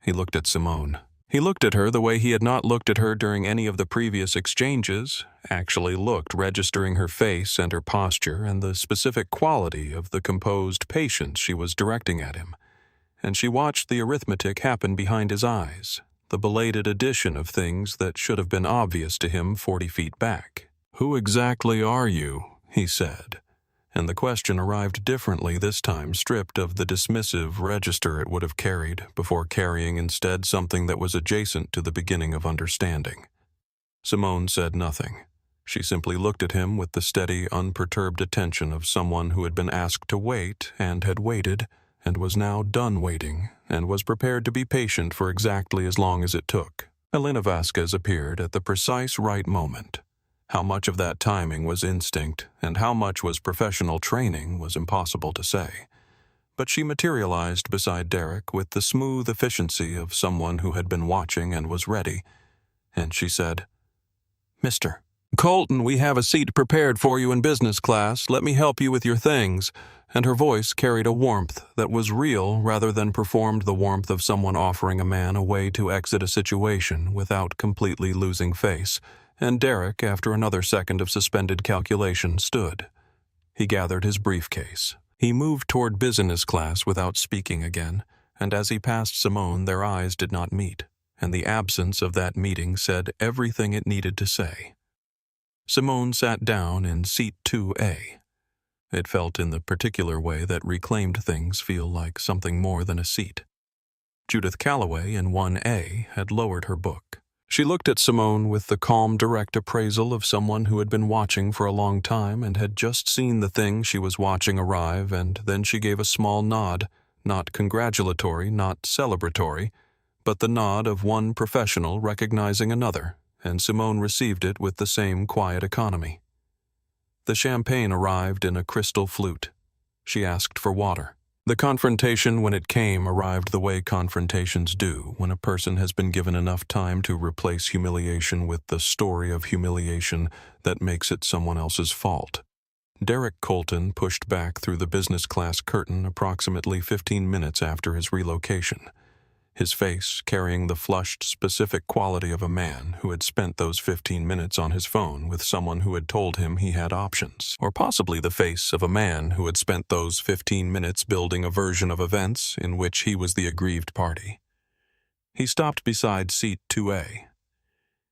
He looked at Simone. He looked at her the way he had not looked at her during any of the previous exchanges, actually looked, registering her face and her posture and the specific quality of the composed patience she was directing at him. And she watched the arithmetic happen behind his eyes, the belated addition of things that should have been obvious to him 40 feet back. Who exactly are you? He said. And the question arrived differently this time, stripped of the dismissive register it would have carried, before carrying instead something that was adjacent to the beginning of understanding. Simone said nothing. She simply looked at him with the steady, unperturbed attention of someone who had been asked to wait and had waited, and was now done waiting, and was prepared to be patient for exactly as long as it took. Elena Vasquez appeared at the precise right moment. How much of that timing was instinct, and how much was professional training, was impossible to say. But she materialized beside Derek with the smooth efficiency of someone who had been watching and was ready, and she said, Mr. Colton, we have a seat prepared for you in business class. Let me help you with your things. And her voice carried a warmth that was real rather than performed the warmth of someone offering a man a way to exit a situation without completely losing face. And Derek, after another second of suspended calculation, stood. He gathered his briefcase. He moved toward business class without speaking again, and as he passed Simone, their eyes did not meet, and the absence of that meeting said everything it needed to say. Simone sat down in seat 2A. It felt in the particular way that reclaimed things feel like something more than a seat. Judith Calloway in 1A had lowered her book. She looked at Simone with the calm, direct appraisal of someone who had been watching for a long time and had just seen the thing she was watching arrive, and then she gave a small nod, not congratulatory, not celebratory, but the nod of one professional recognizing another, and Simone received it with the same quiet economy. The champagne arrived in a crystal flute. She asked for water. The confrontation, when it came, arrived the way confrontations do, when a person has been given enough time to replace humiliation with the story of humiliation that makes it someone else's fault. Derek Colton pushed back through the business class curtain approximately 15 minutes after his relocation, his face carrying the flushed, specific quality of a man who had spent those 15 minutes on his phone with someone who had told him he had options, or possibly the face of a man who had spent those 15 minutes building a version of events in which he was the aggrieved party. He stopped beside seat 2A.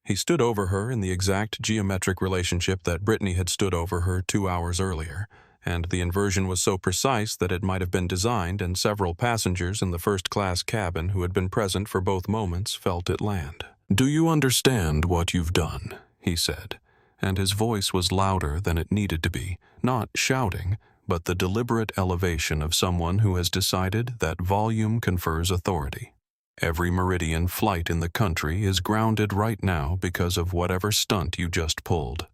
He stood over her in the exact geometric relationship that Brittany had stood over her 2 hours earlier, and the inversion was so precise that it might have been designed, and several passengers in the first-class cabin who had been present for both moments felt it land. "Do you understand what you've done?" he said, and his voice was louder than it needed to be, not shouting, but the deliberate elevation of someone who has decided that volume confers authority. Every Meridian flight in the country is grounded right now because of whatever stunt you just pulled.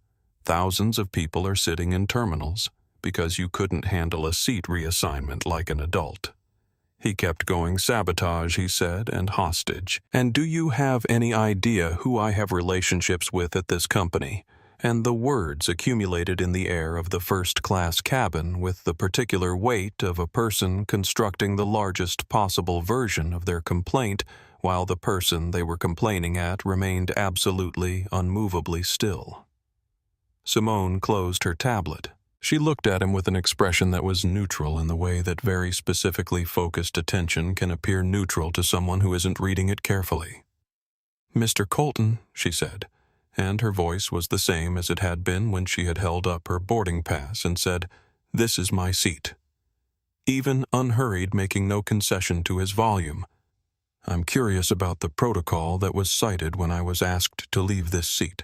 Thousands of people are sitting in terminals because you couldn't handle a seat reassignment like an adult. He kept going. Sabotage, he said, and hostage. And do you have any idea who I have relationships with at this company? And the words accumulated in the air of the first-class cabin with the particular weight of a person constructing the largest possible version of their complaint while the person they were complaining at remained absolutely, unmovably still. Simone closed her tablet. She looked at him with an expression that was neutral in the way that very specifically focused attention can appear neutral to someone who isn't reading it carefully. "Mr. Colton," she said, and her voice was the same as it had been when she had held up her boarding pass and said, "This is my seat." Even unhurried, making no concession to his volume. "I'm curious about the protocol that was cited when I was asked to leave this seat.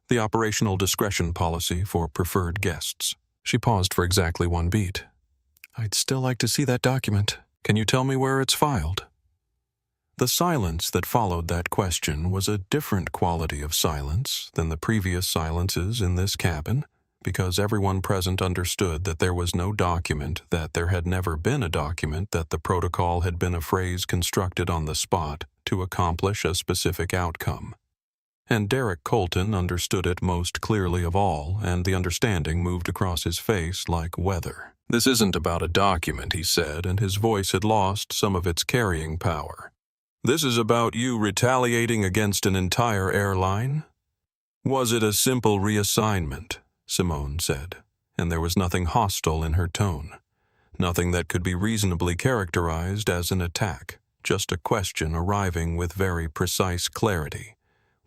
The operational discretion policy for preferred guests." She paused for exactly one beat. "I'd still like to see that document. Can you tell me where it's filed?" The silence that followed that question was a different quality of silence than the previous silences in this cabin, because everyone present understood that there was no document, that there had never been a document, that the protocol had been a phrase constructed on the spot to accomplish a specific outcome. And Derek Colton understood it most clearly of all, and the understanding moved across his face like weather. "This isn't about a document," he said, and his voice had lost some of its carrying power. "This is about you retaliating against an entire airline." "Was it a simple reassignment?" Simone said, and there was nothing hostile in her tone. Nothing that could be reasonably characterized as an attack, just a question arriving with very precise clarity.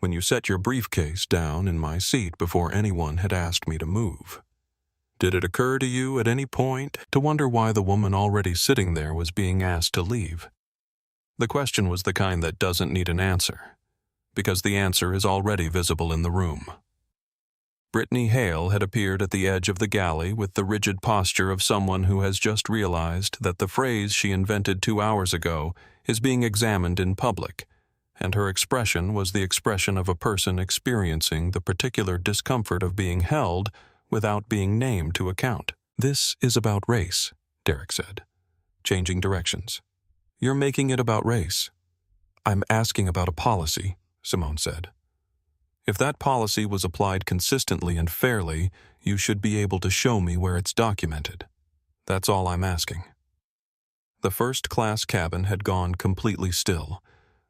"When you set your briefcase down in my seat before anyone had asked me to move. Did it occur to you at any point to wonder why the woman already sitting there was being asked to leave?" The question was the kind that doesn't need an answer, because the answer is already visible in the room. Brittany Hale had appeared at the edge of the galley with the rigid posture of someone who has just realized that the phrase she invented 2 hours ago is being examined in public, and her expression was the expression of a person experiencing the particular discomfort of being held without being named to account. "This is about race," Derek said, changing directions. "You're making it about race." "I'm asking about a policy," Simone said. If that policy was applied consistently and fairly, you should be able to show me where it's documented. That's all I'm asking." The first-class cabin had gone completely still.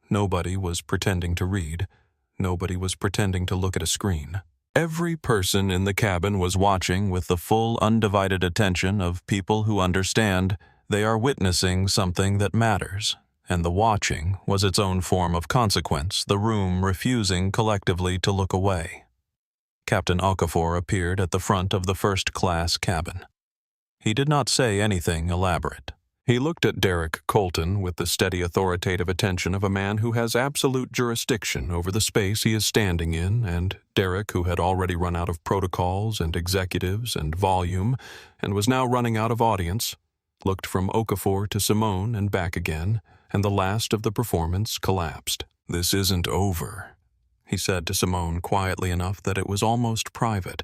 Nobody was pretending to read. Nobody was pretending to look at a screen. Every person in the cabin was watching with the full, undivided attention of people who understand they are witnessing something that matters, and the watching was its own form of consequence, the room refusing collectively to look away. Captain Okafor appeared at the front of the first-class cabin. He did not say anything elaborate. He looked at Derek Colton with the steady authoritative attention of a man who has absolute jurisdiction over the space he is standing in, and Derek, who had already run out of protocols and executives and volume and was now running out of audience, looked from Okafor to Simone and back again, and the last of the performance collapsed. "This isn't over," he said to Simone quietly enough that it was almost private,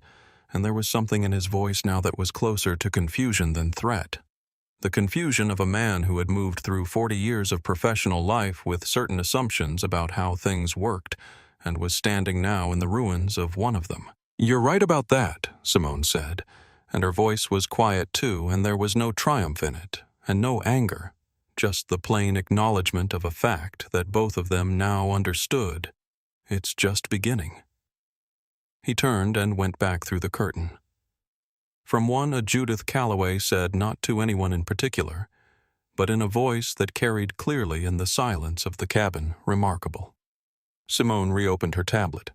and there was something in his voice now that was closer to confusion than threat. The confusion of a man who had moved through 40 years of professional life with certain assumptions about how things worked, and was standing now in the ruins of one of them. "You're right about that," Simone said, and her voice was quiet too, and there was no triumph in it, and no anger, just the plain acknowledgement of a fact that both of them now understood. It's just beginning. He turned and went back through the curtain. From one, a Judith Calloway said not to anyone in particular, but in a voice that carried clearly in the silence of the cabin, remarkable. Simone reopened her tablet.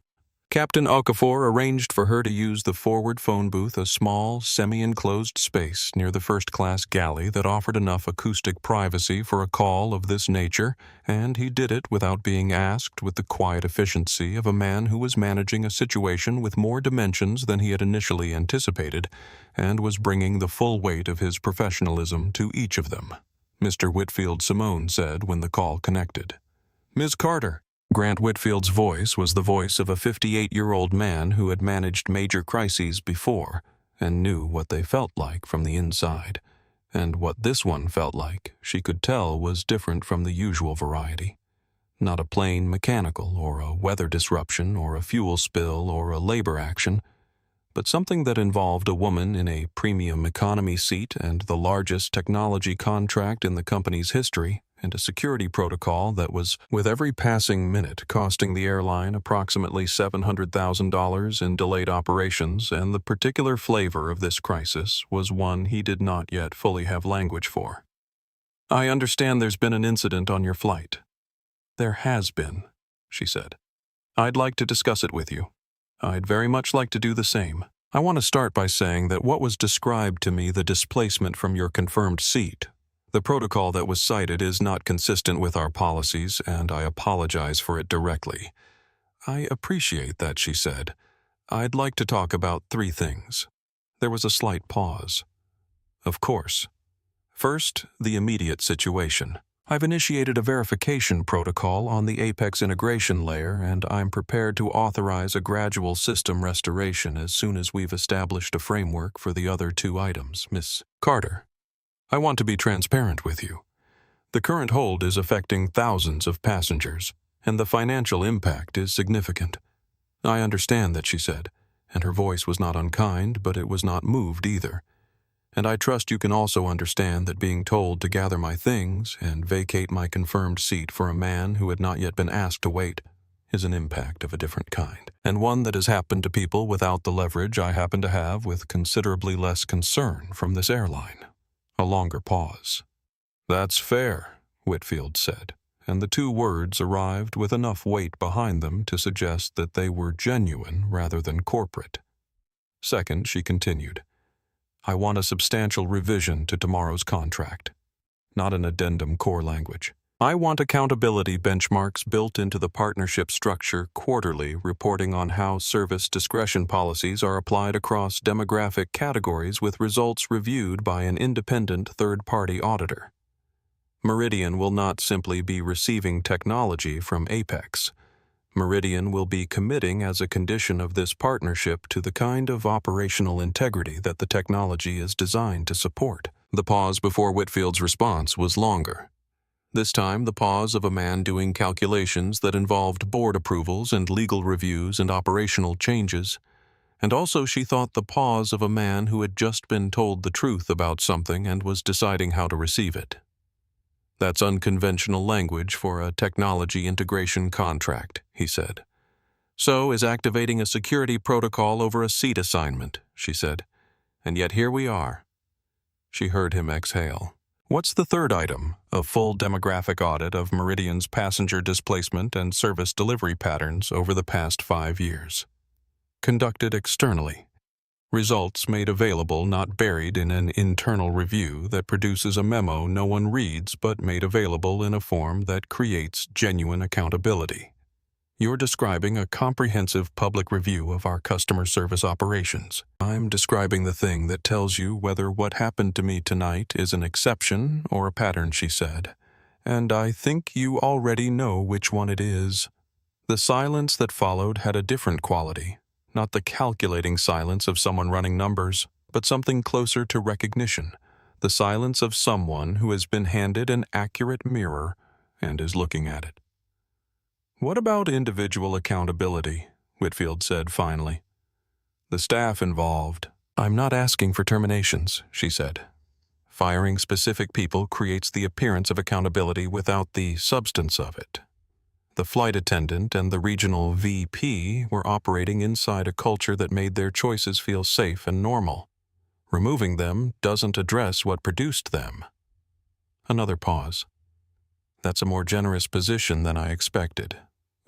Captain Okafor arranged for her to use the forward phone booth, a small, semi-enclosed space near the first-class galley that offered enough acoustic privacy for a call of this nature, and he did it without being asked, with the quiet efficiency of a man who was managing a situation with more dimensions than he had initially anticipated, and was bringing the full weight of his professionalism to each of them. "Mr. Whitfield," Simone said when the call connected. "Ms. Carter." Grant Whitfield's voice was the voice of a 58-year-old man who had managed major crises before and knew what they felt like from the inside, and what this one felt like, she could tell, was different from the usual variety. Not a plain mechanical or a weather disruption or a fuel spill or a labor action, but something that involved a woman in a premium economy seat and the largest technology contract in the company's history, and a security protocol that was, with every passing minute, costing the airline approximately $700,000 in delayed operations, and the particular flavor of this crisis was one he did not yet fully have language for. "I understand there's been an incident on your flight." "There has been," she said. "I'd like to discuss it with you. I'd very much like to do the same. I want to start by saying that what was described to me, the displacement from your confirmed seat, the protocol that was cited, is not consistent with our policies, and I apologize for it directly." "I appreciate that," she said. "I'd like to talk about 3 things." There was a slight pause. "Of course. First, the immediate situation. I've initiated a verification protocol on the Apex integration layer, and I'm prepared to authorize a gradual system restoration as soon as we've established a framework for the other 2 items. Miss Carter, I want to be transparent with you. The current hold is affecting thousands of passengers, and the financial impact is significant." "I understand that," she said, and her voice was not unkind, but it was not moved either. "And I trust you can also understand that being told to gather my things and vacate my confirmed seat for a man who had not yet been asked to wait is an impact of a different kind, and one that has happened to people without the leverage I happen to have, with considerably less concern from this airline." A longer pause. "That's fair," Whitfield said, and the 2 words arrived with enough weight behind them to suggest that they were genuine rather than corporate. Second, she continued, "I want a substantial revision to tomorrow's contract. Not an addendum core language. I want accountability benchmarks built into the partnership structure, quarterly reporting on how service discretion policies are applied across demographic categories, with results reviewed by an independent third-party auditor. Meridian will not simply be receiving technology from Apex. Meridian will be committing as a condition of this partnership to the kind of operational integrity that the technology is designed to support." The pause before Whitfield's response was longer. This time, the pause of a man doing calculations that involved board approvals and legal reviews and operational changes. And also she thought the pause of a man who had just been told the truth about something and was deciding how to receive it. That's unconventional language for a technology integration contract, he said. So is activating a security protocol over a seat assignment, she said. And yet here we are. She heard him exhale. What's the third item? A full demographic audit of Meridian's passenger displacement and service delivery patterns over the past 5 years. Conducted externally. Results made available, not buried in an internal review that produces a memo no one reads but made available in a form that creates genuine accountability. You're describing a comprehensive public review of our customer service operations. I'm describing the thing that tells you whether what happened to me tonight is an exception or a pattern, she said. And I think you already know which one it is. The silence that followed had a different quality, not the calculating silence of someone running numbers, but something closer to recognition, the silence of someone who has been handed an accurate mirror and is looking at it. What about individual accountability? Whitfield said finally. The staff involved. I'm not asking for terminations, she said. Firing specific people creates the appearance of accountability without the substance of it. The flight attendant and the regional VP were operating inside a culture that made their choices feel safe and normal. Removing them doesn't address what produced them. Another pause. That's a more generous position than I expected.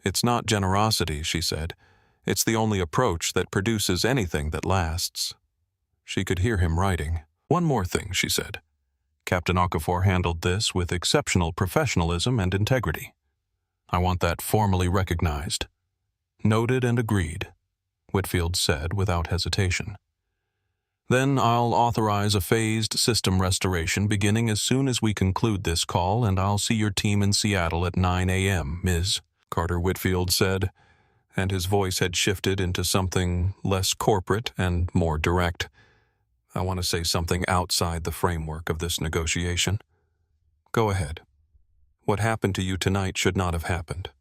It's not generosity, she said. It's the only approach that produces anything that lasts. She could hear him writing. One more thing, she said. Captain Okafor handled this with exceptional professionalism and integrity. I want that formally recognized. Noted and agreed, Whitfield said without hesitation. Then I'll authorize a phased system restoration beginning as soon as we conclude this call, and I'll see your team in Seattle at 9 a.m., Ms. Carter, Whitfield said, and his voice had shifted into something less corporate and more direct. I want to say something outside the framework of this negotiation. Go ahead. What happened to you tonight should not have happened.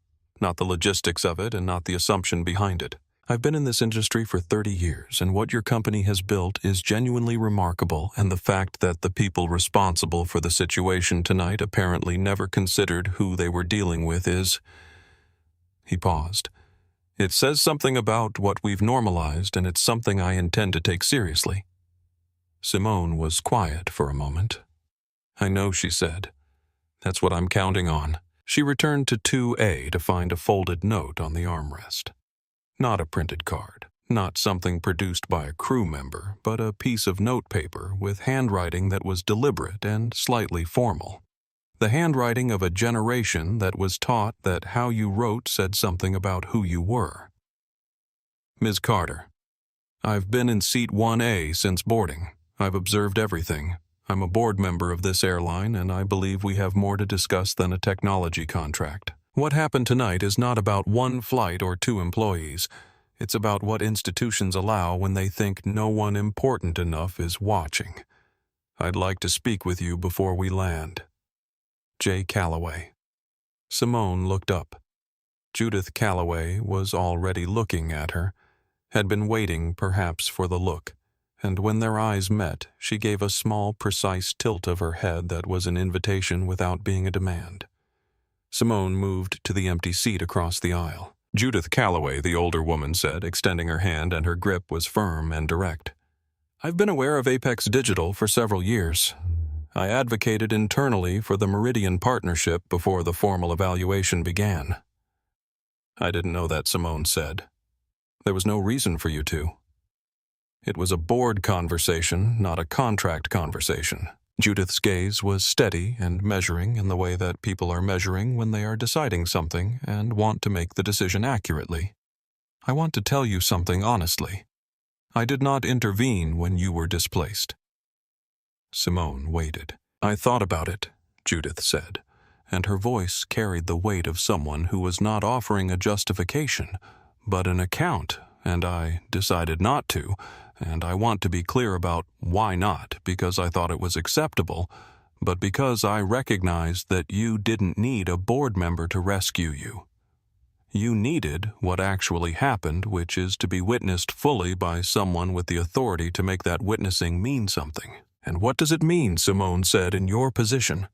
Not the logistics of it and not the assumption behind it. I've been in this industry for 30 years, and what your company has built is genuinely remarkable, and the fact that the people responsible for the situation tonight apparently never considered who they were dealing with is... He paused. It says something about what we've normalized, and it's something I intend to take seriously. Simone was quiet for a moment. I know, she said. That's what I'm counting on. She returned to 2A to find a folded note on the armrest. Not a printed card, not something produced by a crew member, but a piece of notepaper with handwriting that was deliberate and slightly formal. The handwriting of a generation that was taught that how you wrote said something about who you were. Ms. Carter, I've been in seat 1A since boarding. I've observed everything. I'm a board member of this airline, and I believe we have more to discuss than a technology contract. What happened tonight is not about one flight or 2 employees. It's about what institutions allow when they think no one important enough is watching. I'd like to speak with you before we land. J. Calloway. Simone looked up. Judith Calloway was already looking at her, had been waiting perhaps for the look, and when their eyes met, she gave a small, precise tilt of her head that was an invitation without being a demand. Simone moved to the empty seat across the aisle. Judith Calloway, the older woman said, extending her hand, and her grip was firm and direct. I've been aware of Apex Digital for several years. I advocated internally for the Meridian partnership before the formal evaluation began. I didn't know that, Simone said. There was no reason for you to. It was a board conversation, not a contract conversation. Judith's gaze was steady and measuring in the way that people are measuring when they are deciding something and want to make the decision accurately. I want to tell you something honestly. I did not intervene when you were displaced. Simone waited. I thought about it, Judith said, and her voice carried the weight of someone who was not offering a justification, but an account, and I decided not to, and I want to be clear about why not, because I thought it was acceptable, but because I recognized that you didn't need a board member to rescue you. You needed what actually happened, which is to be witnessed fully by someone with the authority to make that witnessing mean something. And what does it mean, Simone said, in your position?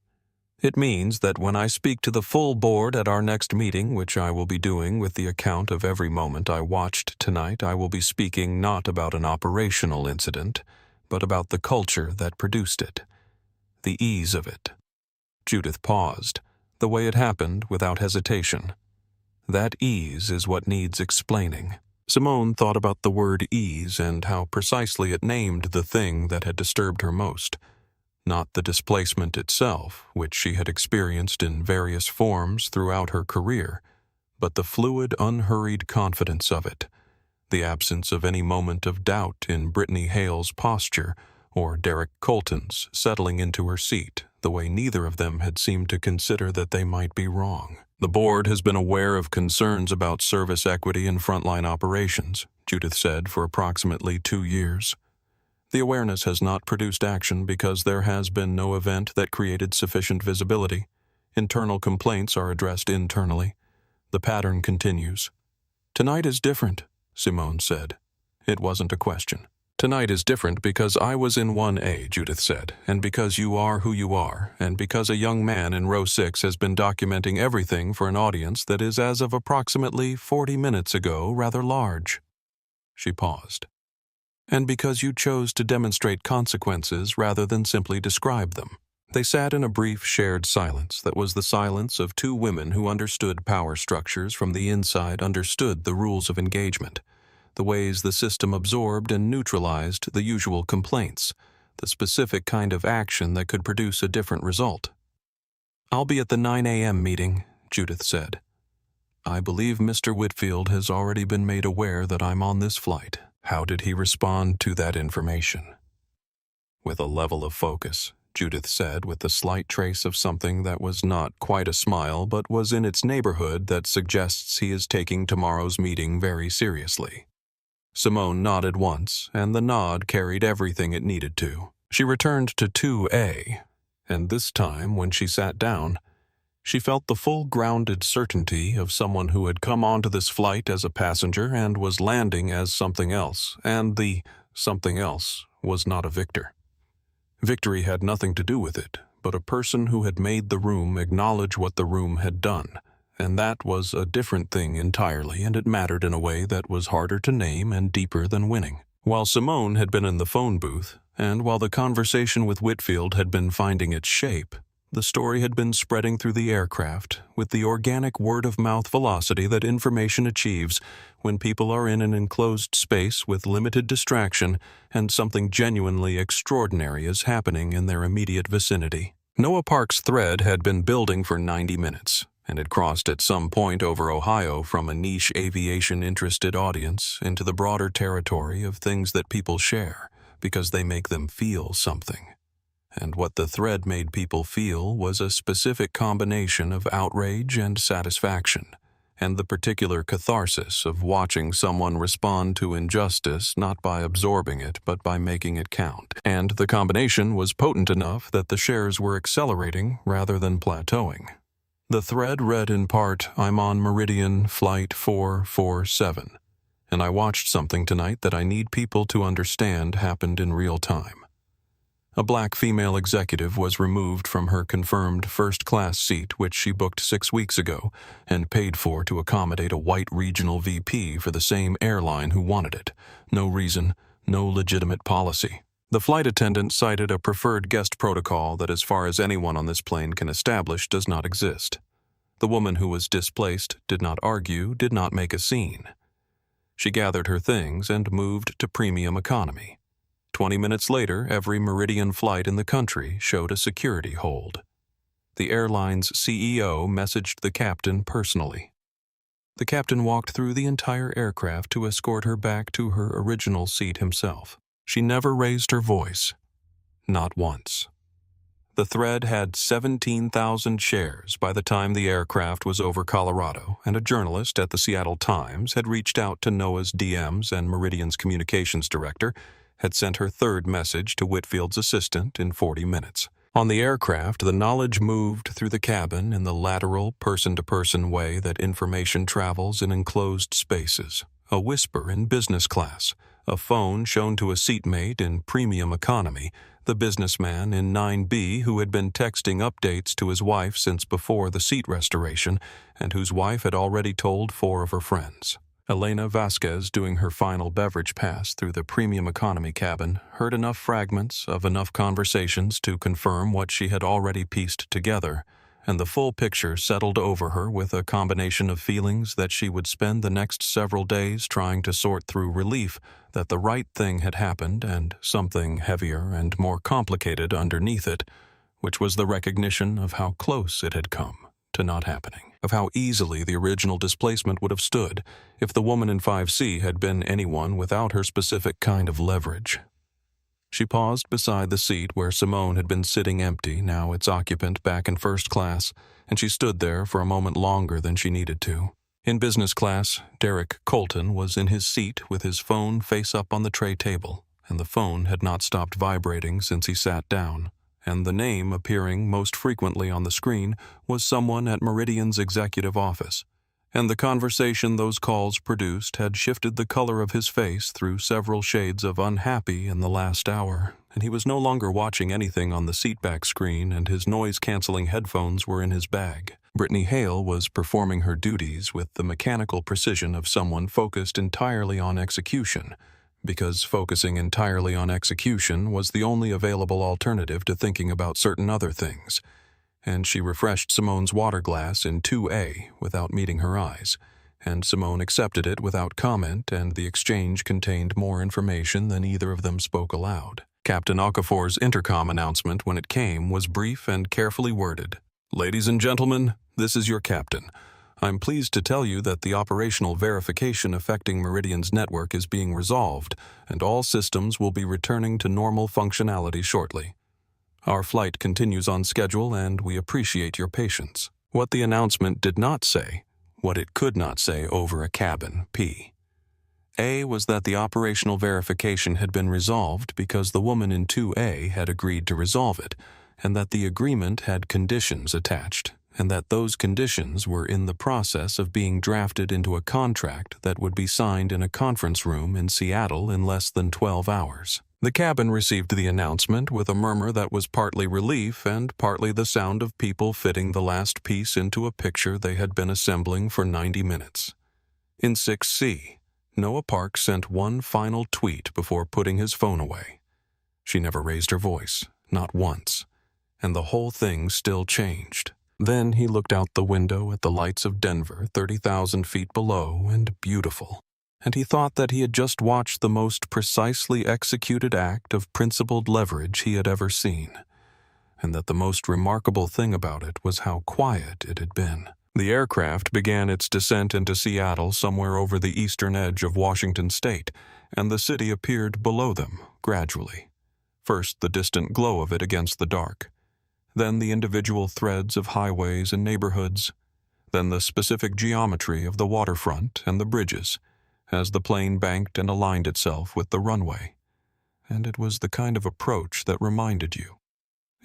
It means that when I speak to the full board at our next meeting, which I will be doing with the account of every moment I watched tonight, I will be speaking not about an operational incident, but about the culture that produced it. The ease of it. Judith paused, the way it happened without hesitation. That ease is what needs explaining. Simone thought about the word ease and how precisely it named the thing that had disturbed her most. Not the displacement itself, which she had experienced in various forms throughout her career, but the fluid, unhurried confidence of it, the absence of any moment of doubt in Brittany Hale's posture or Derek Colton's settling into her seat, the way neither of them had seemed to consider that they might be wrong. The board has been aware of concerns about service equity in frontline operations, Judith said, for approximately 2 years. The awareness has not produced action because there has been no event that created sufficient visibility. Internal complaints are addressed internally. The pattern continues. Tonight is different, Simone said. It wasn't a question. Tonight is different because I was in 1A, Judith said, and because you are who you are, and because a young man in row 6 has been documenting everything for an audience that is, as of approximately 40 minutes ago, rather large. She paused. And because you chose to demonstrate consequences rather than simply describe them. They sat in a brief shared silence that was the silence of two women who understood power structures from the inside, understood the rules of engagement, the ways the system absorbed and neutralized the usual complaints, the specific kind of action that could produce a different result. I'll be at the 9 a.m. meeting, Judith said. I believe Mr. Whitfield has already been made aware that I'm on this flight. How did he respond to that information? With a level of focus, Judith said, with a slight trace of something that was not quite a smile but was in its neighborhood that suggests he is taking tomorrow's meeting very seriously. Simone nodded once, and the nod carried everything it needed to. She returned to 2A, and this time, when she sat down, she felt the full grounded certainty of someone who had come onto this flight as a passenger and was landing as something else, and the something else was not a victor. Victory had nothing to do with it, but a person who had made the room acknowledge what the room had done, and that was a different thing entirely, and it mattered in a way that was harder to name and deeper than winning. While Simone had been in the phone booth, and while the conversation with Whitfield had been finding its shape, the story had been spreading through the aircraft with the organic word-of-mouth velocity that information achieves when people are in an enclosed space with limited distraction and something genuinely extraordinary is happening in their immediate vicinity. Noah Park's thread had been building for 90 minutes and had crossed at some point over Ohio from a niche aviation-interested audience into the broader territory of things that people share because they make them feel something. And what the thread made people feel was a specific combination of outrage and satisfaction, and the particular catharsis of watching someone respond to injustice not by absorbing it but by making it count. And the combination was potent enough that the shares were accelerating rather than plateauing. The thread read in part, I'm on Meridian Flight 447, and I watched something tonight that I need people to understand happened in real time. A black female executive was removed from her confirmed first-class seat, which she booked 6 weeks ago and paid for to accommodate a white regional VP for the same airline who wanted it. No reason, no legitimate policy. The flight attendant cited a preferred guest protocol that, as far as anyone on this plane can establish, does not exist. The woman who was displaced did not argue, did not make a scene. She gathered her things and moved to premium economy. 20 minutes later, every Meridian flight in the country showed a security hold. The airline's CEO messaged the captain personally. The captain walked through the entire aircraft to escort her back to her original seat himself. She never raised her voice. Not once. The thread had 17,000 shares by the time the aircraft was over Colorado, and a journalist at the Seattle Times had reached out to Noah's DMs, and Meridian's communications director had sent her third message to Whitfield's assistant in 40 minutes. On the aircraft, the knowledge moved through the cabin in the lateral, person-to-person way that information travels in enclosed spaces. A whisper in business class, a phone shown to a seatmate in premium economy, the businessman in 9B who had been texting updates to his wife since before the seat restoration and whose wife had already told 4 of her friends. Elena Vasquez, doing her final beverage pass through the premium economy cabin, heard enough fragments of enough conversations to confirm what she had already pieced together, and the full picture settled over her with a combination of feelings that she would spend the next several days trying to sort through relief that the right thing had happened and something heavier and more complicated underneath it, which was the recognition of how close it had come to not happening, of how easily the original displacement would have stood if the woman in 5C had been anyone without her specific kind of leverage. She paused beside the seat where Simone had been sitting empty, now its occupant back in first class, and she stood there for a moment longer than she needed to. In business class, Derek Colton was in his seat with his phone face up on the tray table, and the phone had not stopped vibrating since he sat down, and the name appearing most frequently on the screen was someone at Meridian's executive office, and the conversation those calls produced had shifted the color of his face through several shades of unhappy in the last hour, and he was no longer watching anything on the seatback screen, and his noise-canceling headphones were in his bag. Brittany Hale was performing her duties with the mechanical precision of someone focused entirely on execution, because focusing entirely on execution was the only available alternative to thinking about certain other things, and she refreshed Simone's water glass in 2A without meeting her eyes, and Simone accepted it without comment, and the exchange contained more information than either of them spoke aloud. Captain Okafor's intercom announcement when it came was brief and carefully worded. "Ladies and gentlemen, this is your captain. I'm pleased to tell you that the operational verification affecting Meridian's network is being resolved, and all systems will be returning to normal functionality shortly. Our flight continues on schedule, and we appreciate your patience." What the announcement did not say, what it could not say over a cabin A was that the operational verification had been resolved because the woman in 2A had agreed to resolve it, and that the agreement had conditions attached, and that those conditions were in the process of being drafted into a contract that would be signed in a conference room in Seattle in less than 12 hours. The cabin received the announcement with a murmur that was partly relief and partly the sound of people fitting the last piece into a picture they had been assembling for 90 minutes. In 6C, Noah Park sent one final tweet before putting his phone away. She never raised her voice, not once, and the whole thing still changed. Then he looked out the window at the lights of Denver 30,000 feet below and beautiful, and he thought that he had just watched the most precisely executed act of principled leverage he had ever seen, and that the most remarkable thing about it was how quiet it had been. The aircraft began its descent into Seattle somewhere over the eastern edge of Washington state, and the city appeared below them, gradually. First the distant glow of it against the dark, then the individual threads of highways and neighborhoods, then the specific geometry of the waterfront and the bridges, as the plane banked and aligned itself with the runway. And it was the kind of approach that reminded you,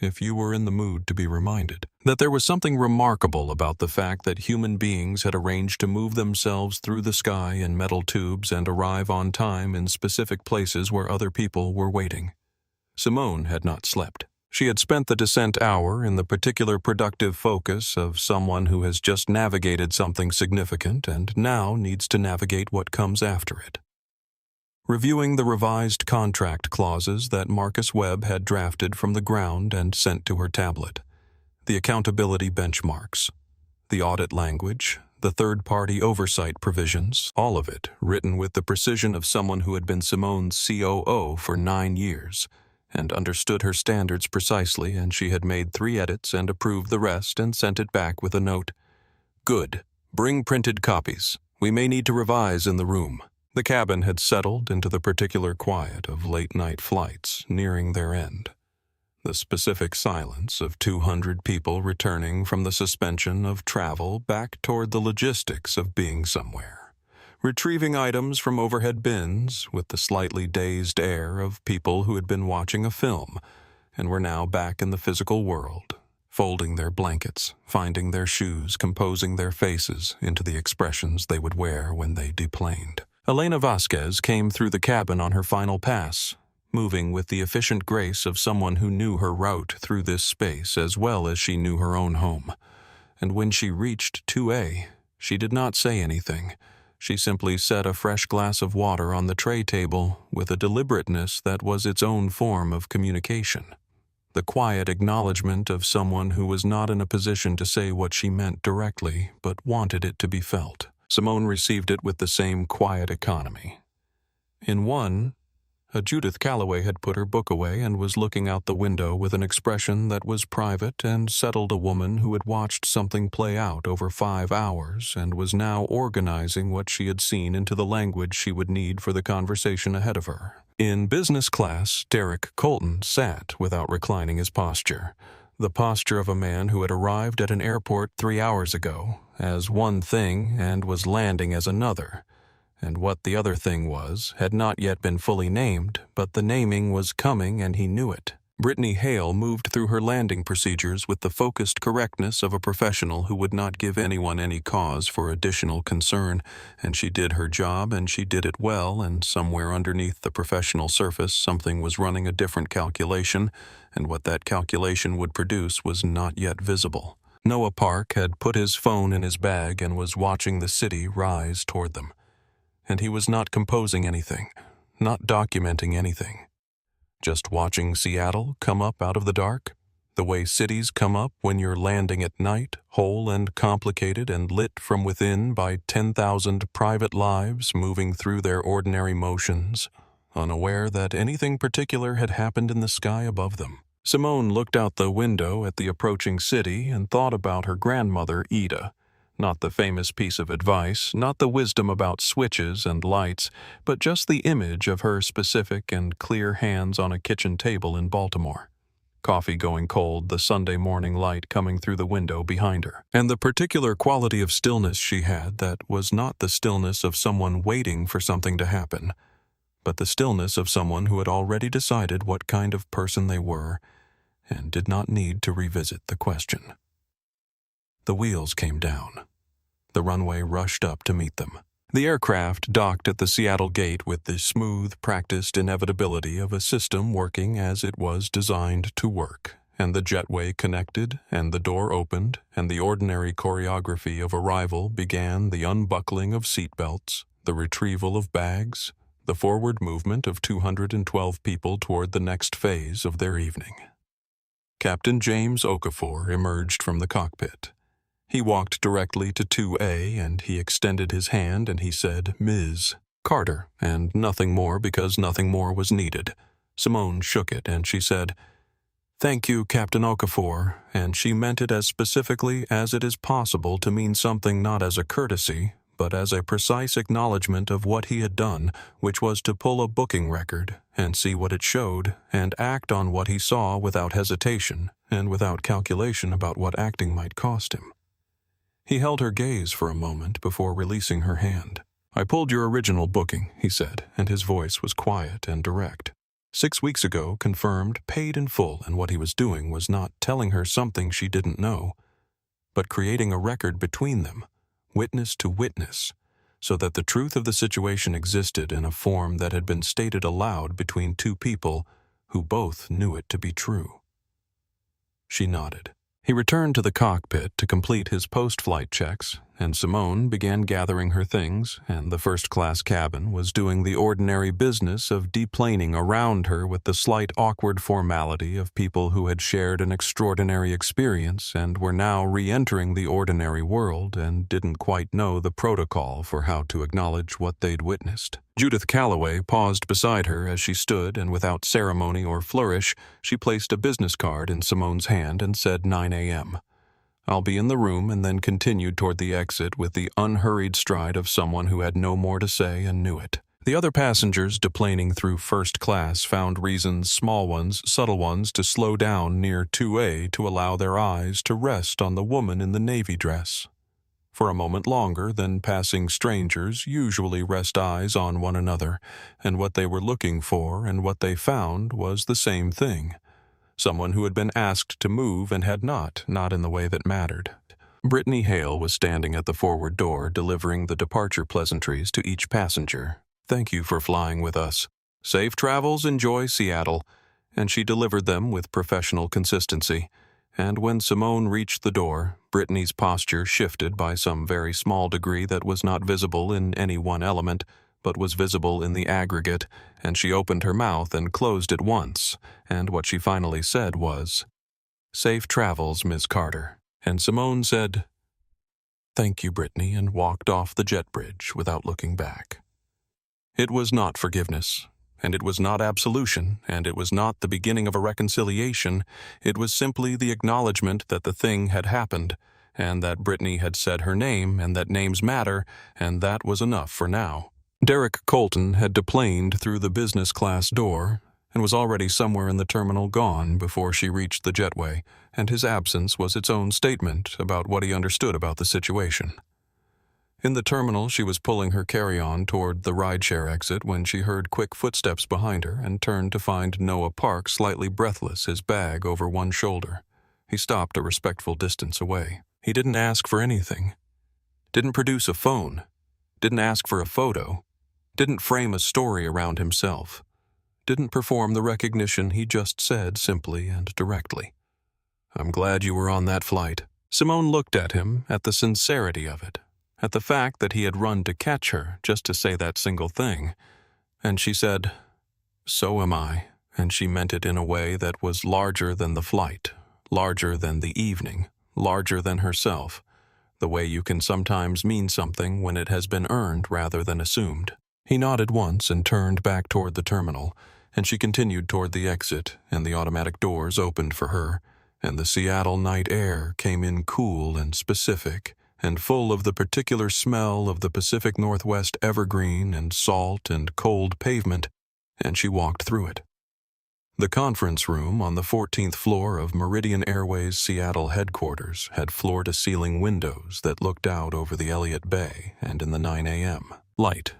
if you were in the mood to be reminded, that there was something remarkable about the fact that human beings had arranged to move themselves through the sky in metal tubes and arrive on time in specific places where other people were waiting. Simone had not slept. She had spent the descent hour in the particular productive focus of someone who has just navigated something significant and now needs to navigate what comes after it. Reviewing the revised contract clauses that Marcus Webb had drafted from the ground and sent to her tablet, the accountability benchmarks, the audit language, the third-party oversight provisions, all of it written with the precision of someone who had been Simone's COO for 9 years, and understood her standards precisely, and she had made 3 edits and approved the rest and sent it back with a note. "Good. Bring printed copies. We may need to revise in the room." The cabin had settled into the particular quiet of late-night flights nearing their end. The specific silence of 200 people returning from the suspension of travel back toward the logistics of being somewhere, retrieving items from overhead bins with the slightly dazed air of people who had been watching a film, and were now back in the physical world, folding their blankets, finding their shoes, composing their faces into the expressions they would wear when they deplaned. Elena Vasquez came through the cabin on her final pass, moving with the efficient grace of someone who knew her route through this space as well as she knew her own home. And when she reached 2A, she did not say anything. She simply set a fresh glass of water on the tray table with a deliberateness that was its own form of communication. The quiet acknowledgement of someone who was not in a position to say what she meant directly, but wanted it to be felt. Simone received it with the same quiet economy. In one, a Judith Calloway had put her book away and was looking out the window with an expression that was private and settled a woman who had watched something play out over 5 hours and was now organizing what she had seen into the language she would need for the conversation ahead of her. In business class, Derek Colton sat without reclining his posture, the posture of a man who had arrived at an airport 3 hours ago as one thing and was landing as another. And what the other thing was had not yet been fully named, but the naming was coming and he knew it. Brittany Hale moved through her landing procedures with the focused correctness of a professional who would not give anyone any cause for additional concern, and she did her job and she did it well, and somewhere underneath the professional surface something was running a different calculation, and what that calculation would produce was not yet visible. Noah Park had put his phone in his bag and was watching the city rise toward them. And he was not composing anything, not documenting anything. Just watching Seattle come up out of the dark, the way cities come up when you're landing at night, whole and complicated and lit from within by 10,000 private lives moving through their ordinary motions, unaware that anything particular had happened in the sky above them. Simone looked out the window at the approaching city and thought about her grandmother, Ida. Not the famous piece of advice, not the wisdom about switches and lights, but just the image of her specific and clear hands on a kitchen table in Baltimore. Coffee going cold, the Sunday morning light coming through the window behind her, and the particular quality of stillness she had that was not the stillness of someone waiting for something to happen, but the stillness of someone who had already decided what kind of person they were and did not need to revisit the question. The wheels came down. The runway rushed up to meet them. The aircraft docked at the Seattle gate with the smooth, practiced inevitability of a system working as it was designed to work, and the jetway connected, and the door opened, and the ordinary choreography of arrival began: the unbuckling of seatbelts, the retrieval of bags, the forward movement of 212 people toward the next phase of their evening. Captain James Okafor emerged from the cockpit. He walked directly to 2A, and he extended his hand and he said, "Ms. Carter," and nothing more because nothing more was needed. Simone shook it and she said, "Thank you, Captain Okafor," and she meant it as specifically as it is possible to mean something not as a courtesy, but as a precise acknowledgement of what he had done, which was to pull a booking record and see what it showed and act on what he saw without hesitation and without calculation about what acting might cost him. He held her gaze for a moment before releasing her hand. "I pulled your original booking," he said, and his voice was quiet and direct. 6 weeks ago, confirmed, paid in full, and what he was doing was not telling her something she didn't know, but creating a record between them, witness to witness, so that the truth of the situation existed in a form that had been stated aloud between two people who both knew it to be true. She nodded. He returned to the cockpit to complete his post-flight checks, and Simone began gathering her things, and the first-class cabin was doing the ordinary business of deplaning around her with the slight awkward formality of people who had shared an extraordinary experience and were now re-entering the ordinary world and didn't quite know the protocol for how to acknowledge what they'd witnessed. Judith Calloway paused beside her as she stood, and without ceremony or flourish, she placed a business card in Simone's hand and said 9 a.m. "I'll be in the room," and then continued toward the exit with the unhurried stride of someone who had no more to say and knew it. The other passengers deplaning through first class found reasons, small ones, subtle ones, to slow down near 2A to allow their eyes to rest on the woman in the navy dress. For a moment longer than passing strangers usually rest eyes on one another, and what they were looking for and what they found was the same thing. someone who had been asked to move and had not in the way that mattered. Brittany Hale was standing at the forward door, delivering the departure pleasantries to each passenger. "Thank you for flying with us. Safe travels, enjoy Seattle." And she delivered them with professional consistency. And when Simone reached the door, Brittany's posture shifted by some very small degree that was not visible in any one element, but was visible in the aggregate, and she opened her mouth and closed it once, and what she finally said was, "Safe travels, Miss Carter." And Simone said, "Thank you, Brittany," and walked off the jet bridge without looking back. It was not forgiveness, and it was not absolution, and it was not the beginning of a reconciliation. It was simply the acknowledgement that the thing had happened, and that Brittany had said her name, and that names matter, and that was enough for now. Derek Colton had deplaned through the business class door and was already somewhere in the terminal gone before she reached the jetway, and his absence was its own statement about what he understood about the situation. In the terminal, she was pulling her carry-on toward the rideshare exit when she heard quick footsteps behind her and turned to find Noah Park slightly breathless, his bag over one shoulder. He stopped a respectful distance away. He didn't ask for anything. Didn't produce a phone. Didn't ask for a photo. Didn't frame a story around himself. Didn't perform the recognition. He just said simply and directly, "I'm glad you were on that flight." Simone looked at him, at the sincerity of it, at the fact that he had run to catch her just to say that single thing, and she said, "So am I," and she meant it in a way that was larger than the flight, larger than the evening, larger than herself, the way you can sometimes mean something when it has been earned rather than assumed. He nodded once and turned back toward the terminal, and she continued toward the exit, and the automatic doors opened for her, and the Seattle night air came in cool and specific, and full of the particular smell of the Pacific Northwest evergreen and salt and cold pavement, and she walked through it. The conference room on the 14th floor of Meridian Airways Seattle headquarters had floor-to-ceiling windows that looked out over the Elliott Bay and in the 9 a.m. light.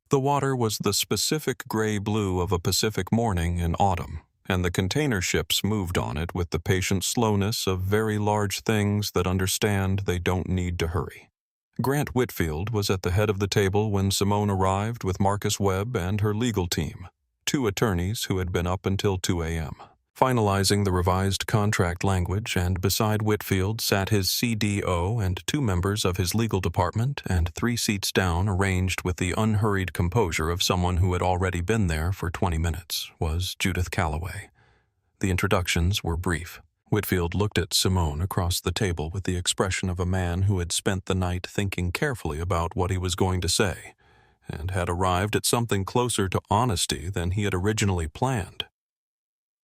The water was the specific gray-blue of a Pacific morning in autumn, and the container ships moved on it with the patient slowness of very large things that understand they don't need to hurry. Grant Whitfield was at the head of the table when Simone arrived with Marcus Webb and her legal team, 2 attorneys who had been up until 2 a.m. finalizing the revised contract language, and beside Whitfield sat his CDO and 2 members of his legal department, and 3 seats down, arranged with the unhurried composure of someone who had already been there for 20 minutes, was Judith Calloway. The introductions were brief. Whitfield looked at Simone across the table with the expression of a man who had spent the night thinking carefully about what he was going to say, and had arrived at something closer to honesty than he had originally planned.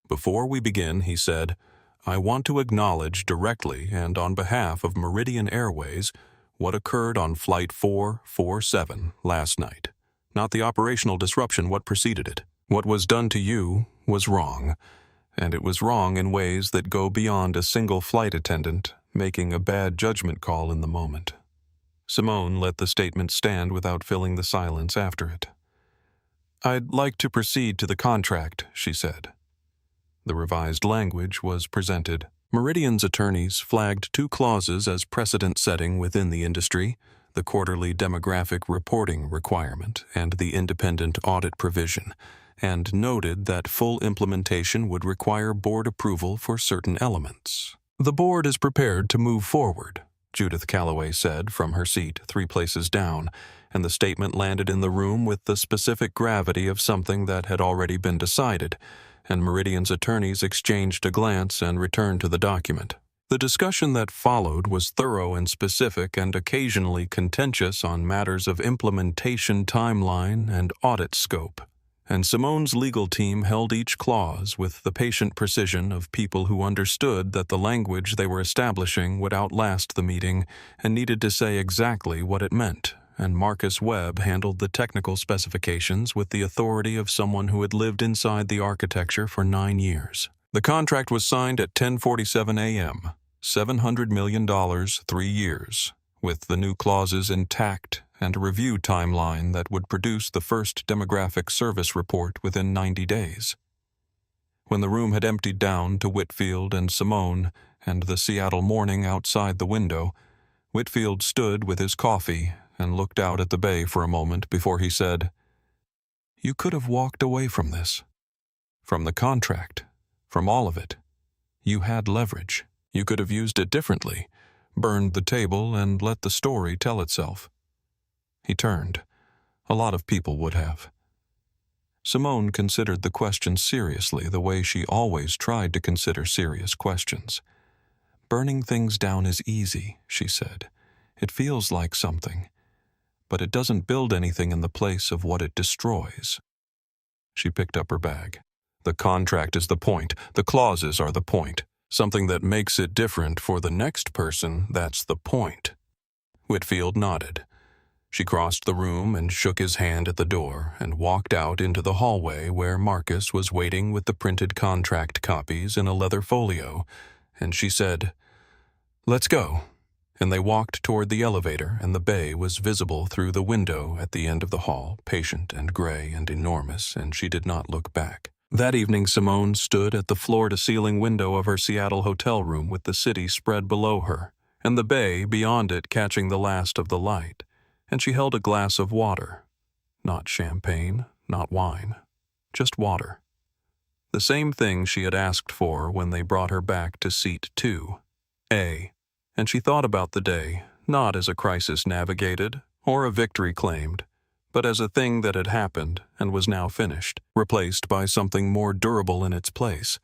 "Before we begin," he said, "I want to acknowledge directly and on behalf of Meridian Airways what occurred on Flight 447 last night. Not the operational disruption, what preceded it. What was done to you was wrong, and it was wrong in ways that go beyond a single flight attendant making a bad judgment call in the moment." Simone let the statement stand without filling the silence after it. "I'd like to proceed to the contract," she said. The revised language was presented. Meridian's attorneys flagged 2 clauses as precedent-setting within the industry, the quarterly demographic reporting requirement and the independent audit provision, and noted that full implementation would require board approval for certain elements. "The board is prepared to move forward," Judith Calloway said from her seat 3 places down, and the statement landed in the room with the specific gravity of something that had already been decided, and Meridian's attorneys exchanged a glance and returned to the document. The discussion that followed was thorough and specific and occasionally contentious on matters of implementation timeline and audit scope, and Simone's legal team held each clause with the patient precision of people who understood that the language they were establishing would outlast the meeting and needed to say exactly what it meant, and Marcus Webb handled the technical specifications with the authority of someone who had lived inside the architecture for 9 years. The contract was signed at 10:47 a.m., $700 million, 3 years, with the new clauses intact and a review timeline that would produce the first demographic service report within 90 days. When the room had emptied down to Whitfield and Simone and the Seattle morning outside the window, Whitfield stood with his coffee and looked out at the bay for a moment before he said, "You could have walked away from this. From the contract. From all of it. You had leverage. You could have used it differently, burned the table, and let the story tell itself." He turned. A lot of people would have. Simone considered the question seriously, the way she always tried to consider serious questions. "Burning things down is easy," she said. "It feels like something. But it doesn't build anything in the place of what it destroys." She picked up her bag. "The contract is the point. The clauses are the point. Something that makes it different for the next person, that's the point." Whitfield nodded. She crossed the room and shook his hand at the door and walked out into the hallway where Marcus was waiting with the printed contract copies in a leather folio, and she said, "Let's go." And they walked toward the elevator, and the bay was visible through the window at the end of the hall, patient and gray and enormous, and she did not look back. That evening Simone stood at the floor-to-ceiling window of her Seattle hotel room with the city spread below her, and the bay beyond it catching the last of the light, and she held a glass of water. Not champagne, not wine, just water. The same thing she had asked for when they brought her back to seat 2A. And she thought about the day, not as a crisis navigated or a victory claimed, but as a thing that had happened and was now finished, replaced by something more durable in its place.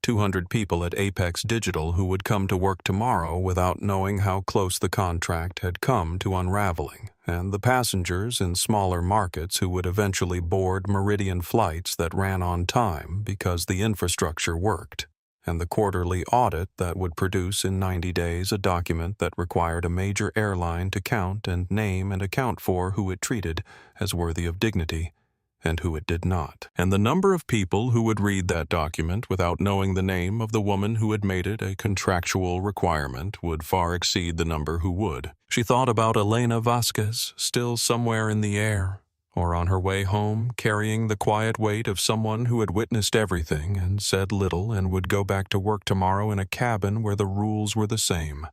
200 people at Apex Digital who would come to work tomorrow without knowing how close the contract had come to unraveling, and the passengers in smaller markets who would eventually board Meridian flights that ran on time because the infrastructure worked, and the quarterly audit that would produce in 90 days a document that required a major airline to count and name and account for who it treated as worthy of dignity and who it did not. And the number of people who would read that document without knowing the name of the woman who had made it a contractual requirement would far exceed the number who would. She thought about Elena Vasquez, still somewhere in the air, or on her way home, carrying the quiet weight of someone who had witnessed everything and said little and would go back to work tomorrow in a cabin where the rules were the same.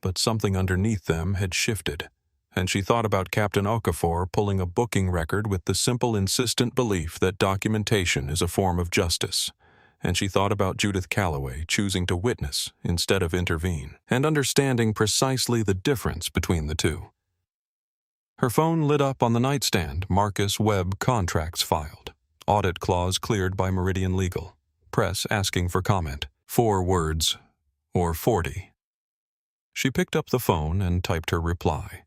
But something underneath them had shifted, and she thought about Captain Okafor pulling a booking record with the simple, insistent belief that documentation is a form of justice. And she thought about Judith Calloway choosing to witness instead of intervene, and understanding precisely the difference between the two. Her phone lit up on the nightstand. Marcus Webb contracts filed. Audit clause cleared by Meridian Legal. Press asking for comment. 4 words. Or 40. She picked up the phone and typed her reply.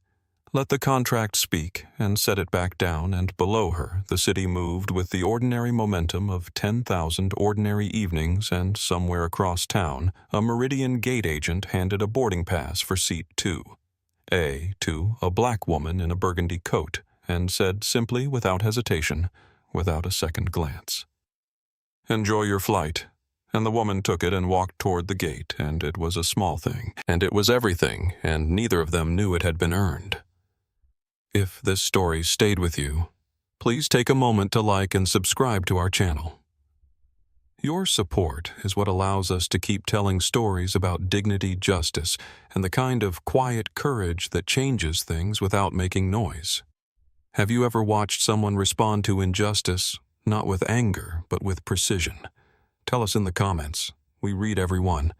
Let the contract speak, and set it back down, and below her the city moved with the ordinary momentum of 10,000 ordinary evenings, and somewhere across town a Meridian gate agent handed a boarding pass for seat 2A to a black woman in a burgundy coat, and said simply, without hesitation, without a second glance, "Enjoy your flight." And the woman took it and walked toward the gate, and it was a small thing, and it was everything, and neither of them knew it had been earned. If this story stayed with you, please take a moment to like and subscribe to our channel. Your support is what allows us to keep telling stories about dignity, justice, and the kind of quiet courage that changes things without making noise. Have you ever watched someone respond to injustice, not with anger, but with precision? Tell us in the comments. We read every one.